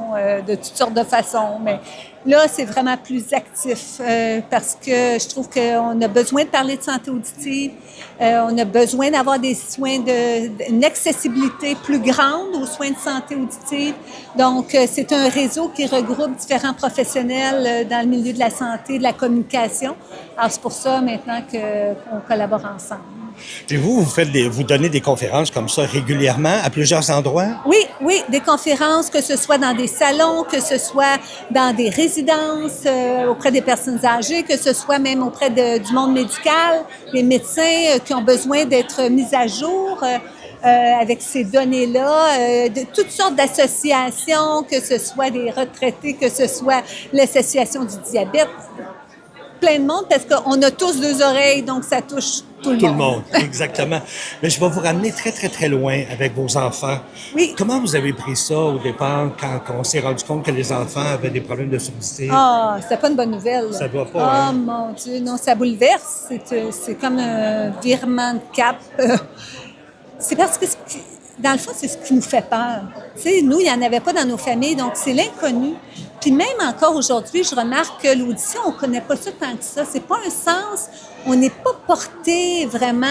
de toutes sortes de façons. Mais là, c'est vraiment plus actif parce que je trouve qu'on a besoin de parler de santé auditive. On a besoin d'avoir des soins une accessibilité plus grande aux soins de santé auditive. Donc, c'est un réseau qui regroupe différents professionnels dans le milieu de la santé, de la communication. Alors, c'est pour ça maintenant qu'on collabore ensemble. Et vous donnez des conférences comme ça régulièrement à plusieurs endroits? Oui, des conférences, que ce soit dans des salons, que ce soit dans des résidences auprès des personnes âgées, que ce soit même auprès du monde médical, des médecins qui ont besoin d'être mis à jour avec ces données-là, de toutes sortes d'associations, que ce soit des retraités, que ce soit l'association du diabète. Plein de monde parce qu'on a tous deux oreilles, donc ça touche tout le monde. Tout le monde, exactement. Mais je vais vous ramener très, très, très loin avec vos enfants. Oui. Comment vous avez pris ça au départ quand on s'est rendu compte que les enfants avaient des problèmes de surdité? Ah, c'était pas une bonne nouvelle. Ça doit pas. Oh mon Dieu, non, ça bouleverse. C'est comme un virement de cap. C'est parce que, dans le fond, c'est ce qui nous fait peur. Tu sais, nous, il n'y en avait pas dans nos familles, donc c'est l'inconnu. Puis même encore aujourd'hui, je remarque que l'audition, on ne connaît pas ça tant que ça. C'est pas un sens, on n'est pas porté vraiment...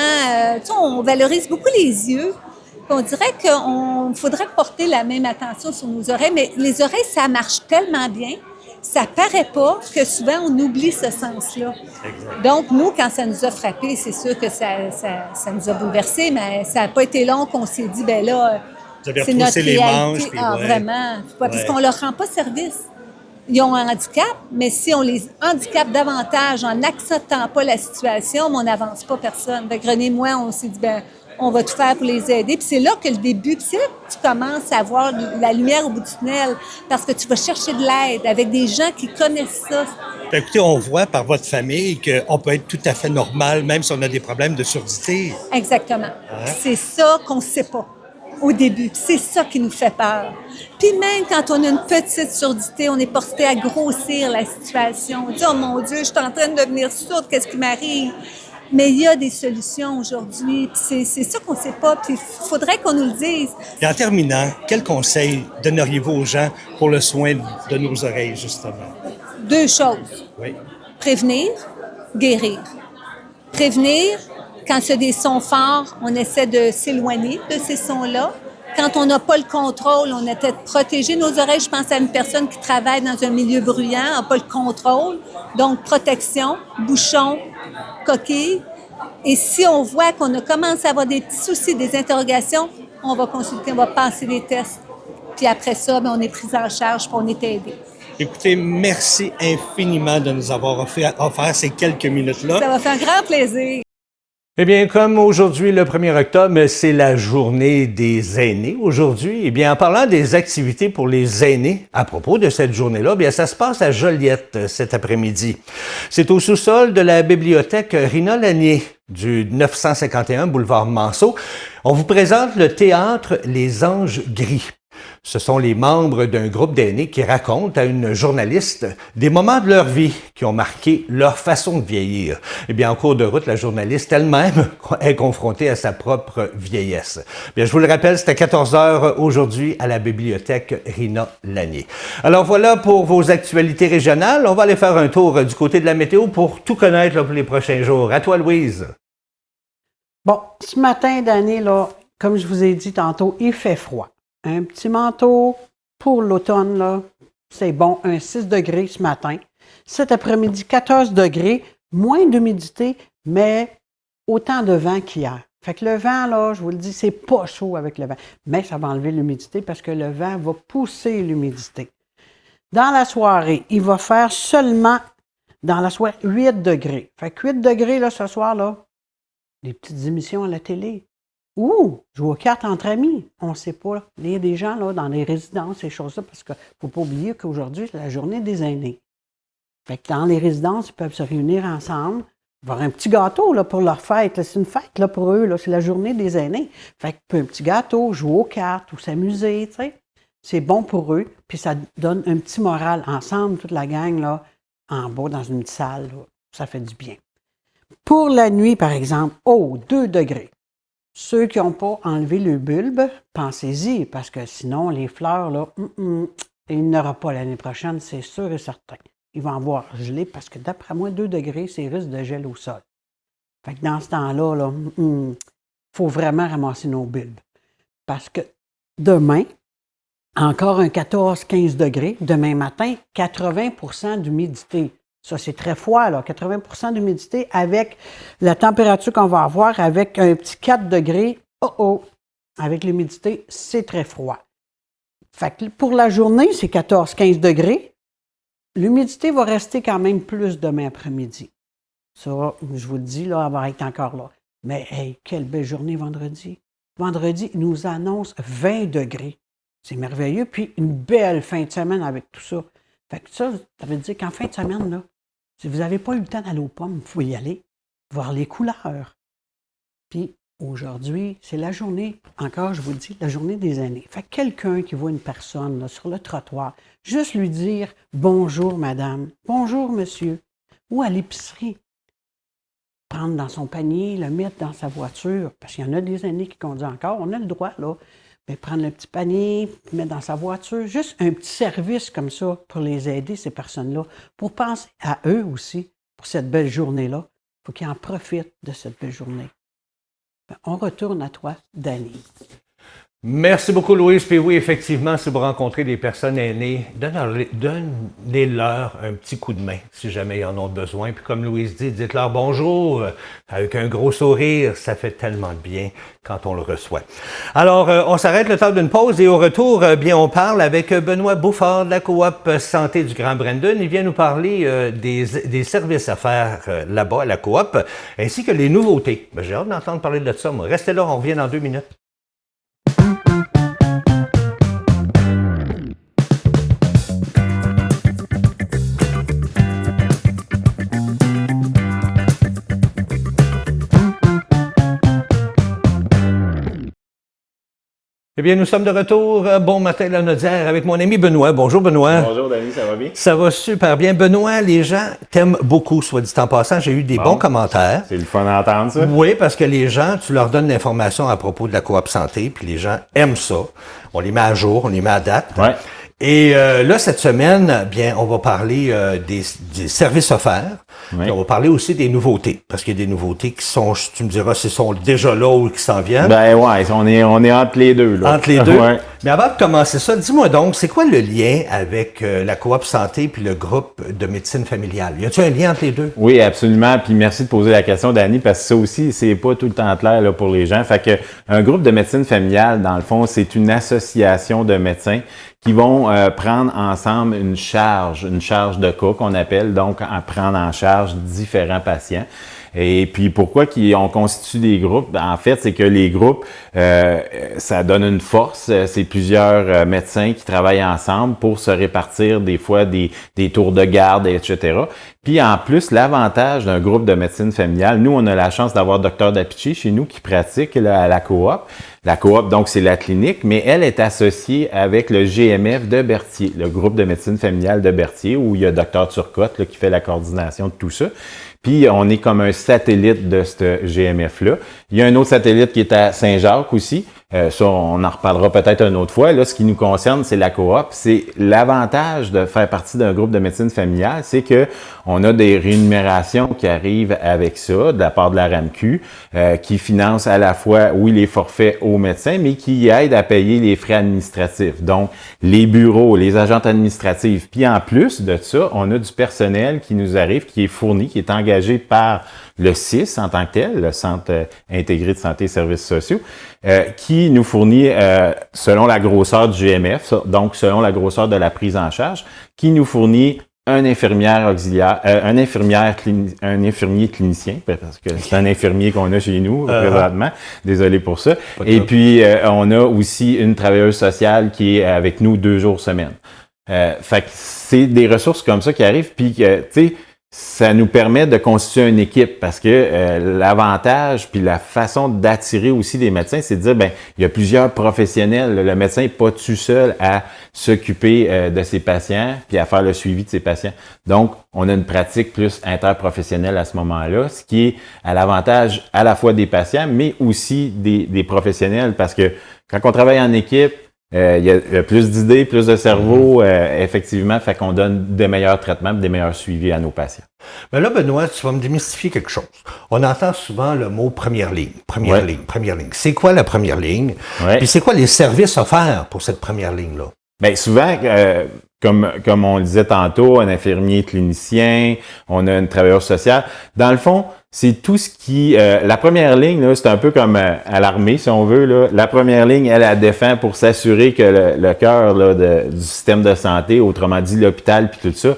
tu sais, on valorise beaucoup les yeux. Puis on dirait qu'il faudrait porter la même attention sur nos oreilles, mais les oreilles, ça marche tellement bien, ça paraît pas que souvent on oublie ce sens-là. Exact. Donc, nous, quand ça nous a frappés, c'est sûr que ça nous a bouleversés, mais ça n'a pas été long qu'on s'est dit, ben là, c'est notre réalité. Les manches, puis vraiment. Parce qu'on leur rend pas service. Ils ont un handicap, mais si on les handicape davantage en n'acceptant pas la situation, on n'avance pas personne. Fait que René et moi, on s'est dit, ben, on va tout faire pour les aider. Puis c'est là que le début, puis c'est là que tu commences à voir la lumière au bout du tunnel, parce que tu vas chercher de l'aide avec des gens qui connaissent ça. Écoutez, on voit par votre famille qu'on peut être tout à fait normal, même si on a des problèmes de surdité. Exactement. Hein? C'est ça qu'on ne sait pas au début. C'est ça qui nous fait peur. Puis même quand on a une petite surdité, on est porté à grossir la situation. On dit, oh mon Dieu, je suis en train de devenir sourde, qu'est-ce qui m'arrive? Mais il y a des solutions aujourd'hui. Puis c'est ça qu'on ne sait pas. Puis il faudrait qu'on nous le dise. Et en terminant, quel conseil donneriez-vous aux gens pour le soin de nos oreilles, justement? 2 choses. Oui. Prévenir, guérir. Prévenir, quand il y a des sons forts, on essaie de s'éloigner de ces sons-là. Quand on n'a pas le contrôle, on essaie de protéger nos oreilles. Je pense à une personne qui travaille dans un milieu bruyant, n'a pas le contrôle. Donc, protection, bouchon, coquille. Et si on voit qu'on a commencé à avoir des petits soucis, des interrogations, on va consulter, on va passer des tests. Puis après ça, bien, on est pris en charge puis on est aidé. Écoutez, merci infiniment de nous avoir offert ces quelques minutes-là. Ça m'a fait un grand plaisir. Eh bien, comme aujourd'hui, le 1er octobre, c'est la journée des aînés aujourd'hui, eh bien, en parlant des activités pour les aînés, à propos de cette journée-là, bien, ça se passe à Joliette cet après-midi. C'est au sous-sol de la bibliothèque Rina Lanier du 951 boulevard Manceau. On vous présente le théâtre Les Anges Gris. Ce sont les membres d'un groupe d'aînés qui racontent à une journaliste des moments de leur vie qui ont marqué leur façon de vieillir. Eh bien, en cours de route, la journaliste elle-même est confrontée à sa propre vieillesse. Bien, je vous le rappelle, c'est à 14h aujourd'hui à la bibliothèque Rina Lanier. Alors voilà pour vos actualités régionales. On va aller faire un tour du côté de la météo pour tout connaître là, pour les prochains jours. À toi, Louise. Bon, ce matin, Dany, là, comme je vous ai dit tantôt, il fait froid. Un petit manteau pour l'automne, là, c'est bon, un 6 degrés ce matin. Cet après-midi, 14 degrés, moins d'humidité, mais autant de vent qu'hier. Fait que le vent, là, je vous le dis, c'est pas chaud avec le vent, mais ça va enlever l'humidité parce que le vent va pousser l'humidité. Dans la soirée, il va faire seulement, dans la soirée, 8 degrés. Fait que 8 degrés, là, ce soir, là, des petites émissions à la télé. Ou jouer aux cartes entre amis. On ne sait pas. Il y a des gens là, dans les résidences, ces choses-là, parce qu'il ne faut pas oublier qu'aujourd'hui, c'est la journée des aînés. Fait que dans les résidences, ils peuvent se réunir ensemble, avoir un petit gâteau là, pour leur fête. Là. C'est une fête là, pour eux. Là. C'est la journée des aînés. Fait que un petit gâteau, jouer aux cartes ou s'amuser. Tu sais. C'est bon pour eux. Puis ça donne un petit moral ensemble, toute la gang, là, en bas, dans une petite salle. Là. Ça fait du bien. Pour la nuit, par exemple, 2 degrés. Ceux qui n'ont pas enlevé le bulbe, pensez-y, parce que sinon, les fleurs, là, il n'y en aura pas l'année prochaine, c'est sûr et certain. Ils vont avoir gelé parce que d'après moi, 2 degrés, c'est risque de gel au sol. Fait que dans ce temps-là, faut vraiment ramasser nos bulbes. Parce que demain, encore un 14-15 degrés. Demain matin, 80 d'humidité. Ça, c'est très froid, là. 80 d'humidité avec la température qu'on va avoir avec un petit 4 degrés. Avec l'humidité, c'est très froid. Fait que pour la journée, c'est 14-15 degrés. L'humidité va rester quand même plus demain après-midi. Ça, je vous le dis, là, elle va être encore là. Mais, hey, quelle belle journée vendredi. Vendredi, il nous annonce 20 degrés. C'est merveilleux. Puis, une belle fin de semaine avec tout ça. Fait que ça veut dire qu'en fin de semaine, là, si vous n'avez pas eu le temps d'aller aux pommes, il faut y aller, voir les couleurs. Puis aujourd'hui, c'est la journée, encore je vous le dis, la journée des aînés. Fait que quelqu'un qui voit une personne là, sur le trottoir, juste lui dire « Bonjour madame »,« Bonjour monsieur », ou à l'épicerie, prendre dans son panier, le mettre dans sa voiture, parce qu'il y en a des aînés qui conduisent encore, on a le droit, là, mais prendre le petit panier, mettre dans sa voiture, juste un petit service comme ça pour les aider, ces personnes-là, pour penser à eux aussi, pour cette belle journée-là. Il faut qu'ils en profitent de cette belle journée. On retourne à toi, Dany. Merci beaucoup, Louise. Puis oui, effectivement, si vous rencontrez des personnes aînées, donnez-leur un petit coup de main, si jamais ils en ont besoin. Puis comme Louise dit, dites-leur bonjour avec un gros sourire. Ça fait tellement de bien quand on le reçoit. Alors, on s'arrête le temps d'une pause et au retour, bien, on parle avec Benoît Bouffard de la Coop Santé du Grand Brandon. Il vient nous parler des services à faire là-bas à la Coop, ainsi que les nouveautés. J'ai hâte d'entendre parler de ça, moi. Restez là, on revient dans 2 minutes. Eh bien, nous sommes de retour. Bon matin, la Nodière, avec mon ami Benoît. Bonjour, Benoît. Bonjour, Dany, ça va bien? Ça va super bien. Benoît, les gens t'aiment beaucoup, soit dit en passant. J'ai eu des bons commentaires. C'est le fun d'entendre ça. Oui, parce que les gens, tu leur donnes l'information à propos de la Coop Santé, puis les gens aiment ça. On les met à jour, on les met à date. Ouais. Et là, cette semaine, bien, on va parler des services offerts. Oui. On va parler aussi des nouveautés, parce qu'il y a des nouveautés qui sont, tu me diras, s'ils sont déjà là ou qui s'en viennent. Ben ouais, on est entre les deux. Là. Entre les deux. Ouais. Mais avant de commencer ça, dis-moi donc, c'est quoi le lien avec la Coop Santé puis le groupe de médecine familiale? Y a-t-il un lien entre les deux? Oui, absolument. Puis merci de poser la question, Dany, parce que ça aussi, c'est pas tout le temps clair là, pour les gens. Fait que un groupe de médecine familiale, dans le fond, c'est une association de médecins qui vont prendre ensemble une charge de cas qu'on appelle, donc à prendre en charge différents patients. Et puis, pourquoi on constitue des groupes? En fait, c'est que les groupes, ça donne une force. C'est plusieurs médecins qui travaillent ensemble pour se répartir des fois des tours de garde, etc. Puis en plus, l'avantage d'un groupe de médecine familiale, nous, on a la chance d'avoir Dr Dapichi chez nous qui pratique à la coop. La coop, donc, c'est la clinique, mais elle est associée avec le GMF de Berthier, le groupe de médecine familiale de Berthier, où il y a Dr Turcotte là, qui fait la coordination de tout ça. Puis, on est comme un satellite de ce GMF-là. Il y a un autre satellite qui est à Saint-Jacques aussi. Ça, on en reparlera peut-être une autre fois. Là, ce qui nous concerne, c'est la coop. C'est l'avantage de faire partie d'un groupe de médecine familiale, c'est que on a des rémunérations qui arrivent avec ça, de la part de la RAMQ, qui finance à la fois, oui, les forfaits aux médecins, mais qui aident à payer les frais administratifs. Donc, les bureaux, les agentes administratives. Puis, en plus de ça, on a du personnel qui nous arrive, qui est fourni, qui est engagé par le CIS en tant que tel, le Centre intégré de santé et services sociaux, qui nous fournit, selon la grosseur du GMF, donc selon la grosseur de la prise en charge, qui nous fournit un infirmière auxiliaire, un infirmier clinicien, parce que c'est un infirmier qu'on a chez nous présentement, désolé pour ça. Et puis, on a aussi une travailleuse sociale qui est avec nous 2 jours semaine. Fait que c'est des ressources comme ça qui arrivent, puis tu sais, ça nous permet de constituer une équipe parce que l'avantage puis la façon d'attirer aussi des médecins, c'est de dire, ben il y a plusieurs professionnels. Le médecin n'est pas tout seul à s'occuper de ses patients puis à faire le suivi de ses patients. Donc, on a une pratique plus interprofessionnelle à ce moment-là, ce qui est à l'avantage à la fois des patients, mais aussi des professionnels parce que quand on travaille en équipe, il y a plus d'idées, plus de cerveau, effectivement, fait qu'on donne des meilleurs traitements, des meilleurs suivis à nos patients. Mais là, Benoît, tu vas me démystifier quelque chose. On entend souvent le mot première ligne. Première ligne. C'est quoi la première ligne? Puis c'est quoi les services offerts pour cette première ligne-là? Bien, souvent, comme on le disait tantôt, un infirmier clinicien, on a une travailleuse sociale. Dans le fond, c'est tout ce qui... la première ligne, là, c'est un peu comme à l'armée, si on veut. Là. La première ligne, elle défend pour s'assurer que le cœur là, du système de santé, autrement dit l'hôpital puis tout ça,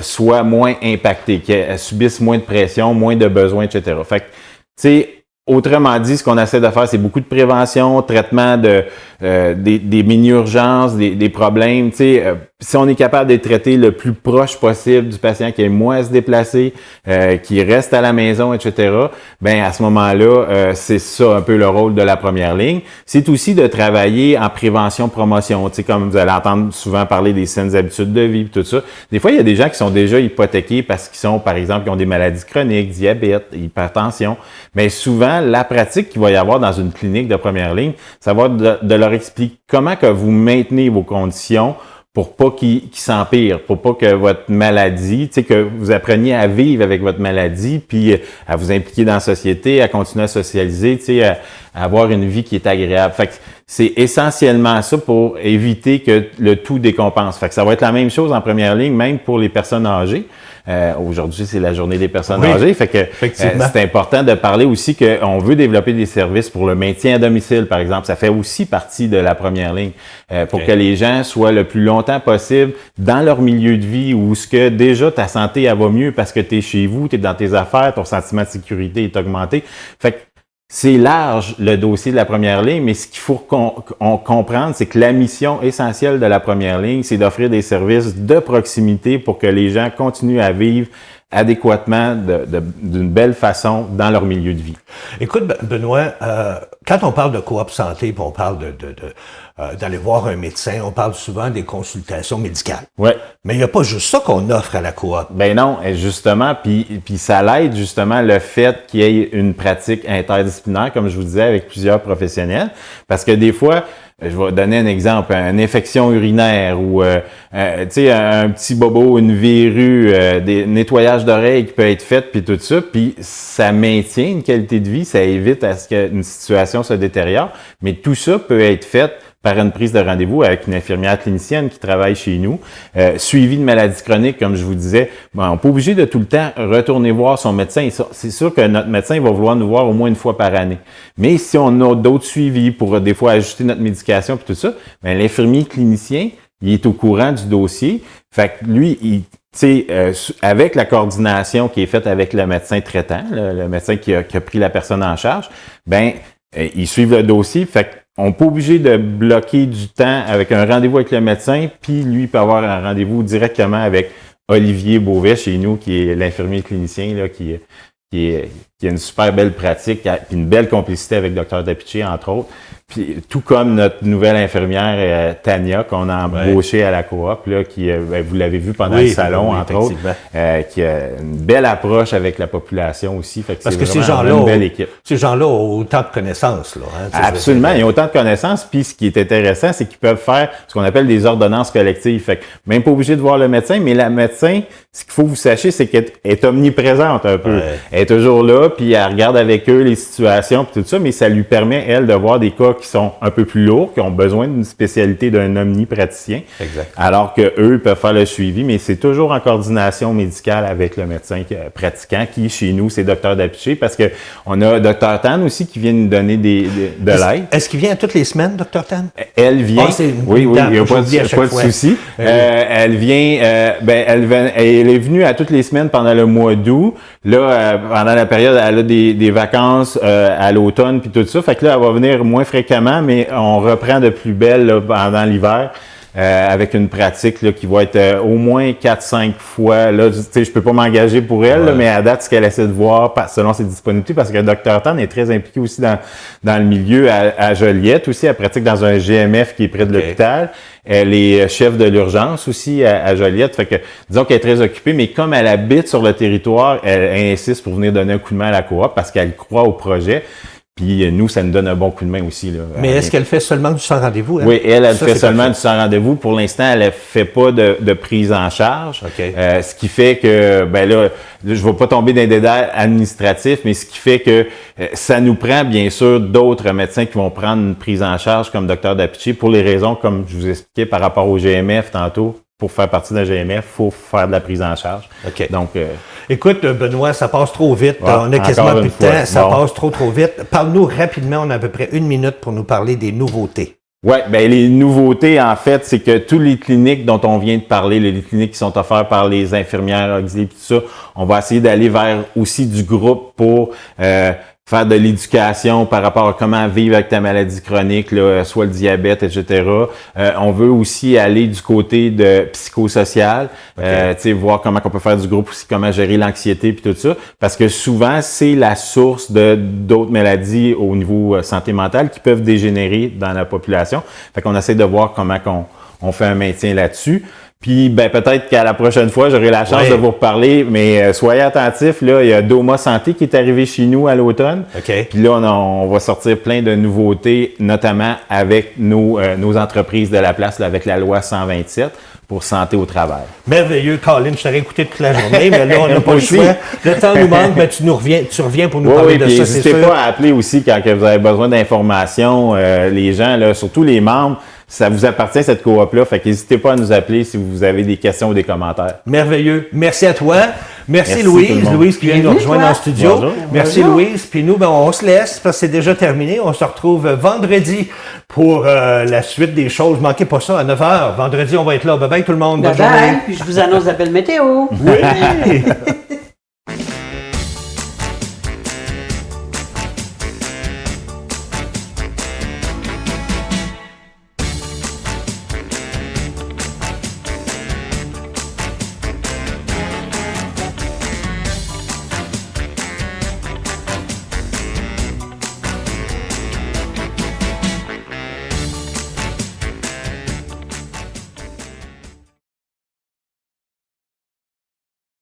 soit moins impacté, qu'elle subisse moins de pression, moins de besoins, etc. Fait que, tu sais, autrement dit, ce qu'on essaie de faire, c'est beaucoup de prévention, traitement des mini-urgences, des problèmes. Tu sais, si on est capable d'être traité le plus proche possible du patient, qui ait moins à se déplacer, qui reste à la maison, etc., ben à ce moment-là, c'est ça un peu le rôle de la première ligne. C'est aussi de travailler en prévention-promotion. Tu sais, comme vous allez entendre souvent parler des saines habitudes de vie, tout ça. Des fois, il y a des gens qui sont déjà hypothéqués parce qu'ils sont, par exemple, qui ont des maladies chroniques, diabète, hypertension. Mais souvent, la pratique qu'il va y avoir dans une clinique de première ligne, ça va être de leur expliquer comment que vous maintenez vos conditions pour pas qu'ils s'empirent, pour pas que votre maladie, tu sais, que vous appreniez à vivre avec votre maladie, puis à vous impliquer dans la société, à continuer à socialiser, tu sais, à avoir une vie qui est agréable. Fait que c'est essentiellement ça pour éviter que le tout décompense. Fait que ça va être la même chose en première ligne, même pour les personnes âgées. Aujourd'hui, c'est la journée des personnes âgées. Fait que c'est important de parler aussi qu'on veut développer des services pour le maintien à domicile, par exemple. Ça fait aussi partie de la première ligne pour que les gens soient le plus longtemps possible dans leur milieu de vie où ce que déjà ta santé elle va mieux parce que tu es chez vous, tu es dans tes affaires, ton sentiment de sécurité est augmenté. Fait que c'est large le dossier de la première ligne, mais ce qu'il faut qu'on comprenne, c'est que la mission essentielle de la première ligne, c'est d'offrir des services de proximité pour que les gens continuent à vivre adéquatement, d'une belle façon dans leur milieu de vie. Écoute, Benoît, quand on parle de coop santé, puis on parle d'aller voir un médecin, on parle souvent des consultations médicales. Ouais. Mais il n'y a pas juste ça qu'on offre à la coop. Ben non, justement, puis ça l'aide justement le fait qu'il y ait une pratique interdisciplinaire, comme je vous disais, avec plusieurs professionnels, parce que des fois, je vais donner un exemple, une infection urinaire ou tu sais un petit bobo, une verrue, des nettoyages d'oreilles qui peut être fait puis tout ça, puis ça maintient une qualité de vie, ça évite à ce qu'une situation se détériore, mais tout ça peut être fait par une prise de rendez-vous avec une infirmière clinicienne qui travaille chez nous, suivi de maladies chroniques, comme je vous disais. Bon, on n'est pas obligé de tout le temps retourner voir son médecin. C'est sûr que notre médecin va vouloir nous voir au moins une fois par année. Mais si on a d'autres suivis pour des fois ajuster notre médication et tout ça, bien, l'infirmier clinicien, il est au courant du dossier. Fait que lui, avec la coordination qui est faite avec le médecin traitant, le médecin qui a pris la personne en charge, ils suivent le dossier. Fait qu'on n'est pas obligé de bloquer du temps avec un rendez-vous avec le médecin, puis lui il peut avoir un rendez-vous directement avec Olivier Beauvais chez nous, qui est l'infirmier clinicien, là, qui a une super belle pratique, qui a une belle complicité avec Dr. Dapiché, entre autres. Puis, tout comme notre nouvelle infirmière, Tania, qu'on a embauchée à la coop, là, qui, vous l'avez vu pendant le salon, entre autres, qui a une belle approche avec la population aussi. Fait que parce que c'est vraiment une belle équipe. Ces gens-là ont autant de connaissances. Là, hein, absolument, ils ont autant de connaissances. Puis, ce qui est intéressant, c'est qu'ils peuvent faire ce qu'on appelle des ordonnances collectives. Fait que même pas obligé de voir le médecin, mais la médecin, ce qu'il faut que vous sachiez, c'est qu'elle est omniprésente un peu. Elle est toujours là, puis elle regarde avec eux les situations, puis tout ça, mais ça lui permet, elle, de voir des cas qui sont un peu plus lourds, qui ont besoin d'une spécialité d'un omnipraticien. Exact. Alors qu'eux peuvent faire le suivi, mais c'est toujours en coordination médicale avec le médecin pratiquant, qui, chez nous, c'est Dr. Dapiché, parce que on a Dr. Tan aussi qui vient nous donner de l'aide. Est-ce qu'il vient toutes les semaines, Dr. Tan? Elle vient. Oui, il n'y a pas de souci. Elle vient, elle est venue à toutes les semaines pendant le mois d'août. Là, pendant la période, elle a des vacances à l'automne puis tout ça. Fait que là, elle va venir moins fréquemment, mais on reprend de plus belle là, pendant l'hiver. Avec une pratique là, qui va être au moins 4-5 fois. Là, je peux pas m'engager pour elle, là, mais à date, ce qu'elle essaie de voir selon ses disponibilités, parce que le Dr. Tan est très impliqué aussi dans le milieu à Joliette aussi. Elle pratique dans un GMF qui est près de l'hôpital. Elle est chef de l'urgence aussi à Joliette. Fait que, disons qu'elle est très occupée, mais comme elle habite sur le territoire, elle insiste pour venir donner un coup de main à la coop parce qu'elle croit au projet. Puis nous, ça nous donne un bon coup de main aussi. Là. Mais est-ce qu'elle fait seulement du sans rendez-vous? Hein? Oui, elle fait seulement du sans rendez-vous. Pour l'instant, elle ne fait pas de prise en charge. Ce qui fait que, je ne vais pas tomber dans des détails administratifs, mais ce qui fait que ça nous prend, bien sûr, d'autres médecins qui vont prendre une prise en charge comme Dr. Dapiché pour les raisons, comme je vous expliquais par rapport au GMF tantôt. Pour faire partie d'un GMF, il faut faire de la prise en charge. Donc, écoute, Benoît, ça passe trop vite. On a quasiment plus de temps. Ça passe trop vite. Parle-nous rapidement. On a à peu près 1 minute pour nous parler des nouveautés. Oui, les nouveautés, en fait, c'est que toutes les cliniques dont on vient de parler, les cliniques qui sont offertes par les infirmières, auxiliaires, tout ça, on va essayer d'aller vers aussi du groupe pour faire de l'éducation par rapport à comment vivre avec ta maladie chronique, là, soit le diabète, etc. On veut aussi aller du côté de psychosocial, voir comment on peut faire du groupe aussi, comment gérer l'anxiété puis tout ça, parce que souvent, c'est la source d'autres maladies au niveau santé mentale qui peuvent dégénérer dans la population. Fait qu'on essaie de voir comment on fait un maintien là-dessus. Puis, peut-être qu'à la prochaine fois, j'aurai la chance de vous reparler, mais soyez attentifs. Là, il y a Doma Santé qui est arrivé chez nous à l'automne. Puis là, on va sortir plein de nouveautés, notamment avec nos entreprises de la place, là, avec la loi 127 pour santé au travail. Merveilleux, Colin. Je t'aurais écouté toute la journée, mais là, on n'a pas le choix. Le temps nous manque, tu reviens pour nous parler de ça, c'est sûr. N'hésitez pas à appeler aussi quand vous avez besoin d'informations. Les gens, là, surtout les membres, ça vous appartient, cette coop-là. Fait qu'hésitez pas à nous appeler si vous avez des questions ou des commentaires. Merveilleux. Merci à toi. Merci Louise. Louise qui vient nous rejoindre dans le studio. Bonjour. Merci Louise. Puis nous, on se laisse parce que c'est déjà terminé. On se retrouve vendredi pour la suite des choses. Manquez pas ça à 9h. Vendredi, on va être là. Bye bye tout le monde. Bonne journée. Puis je vous annonce la belle météo. Oui.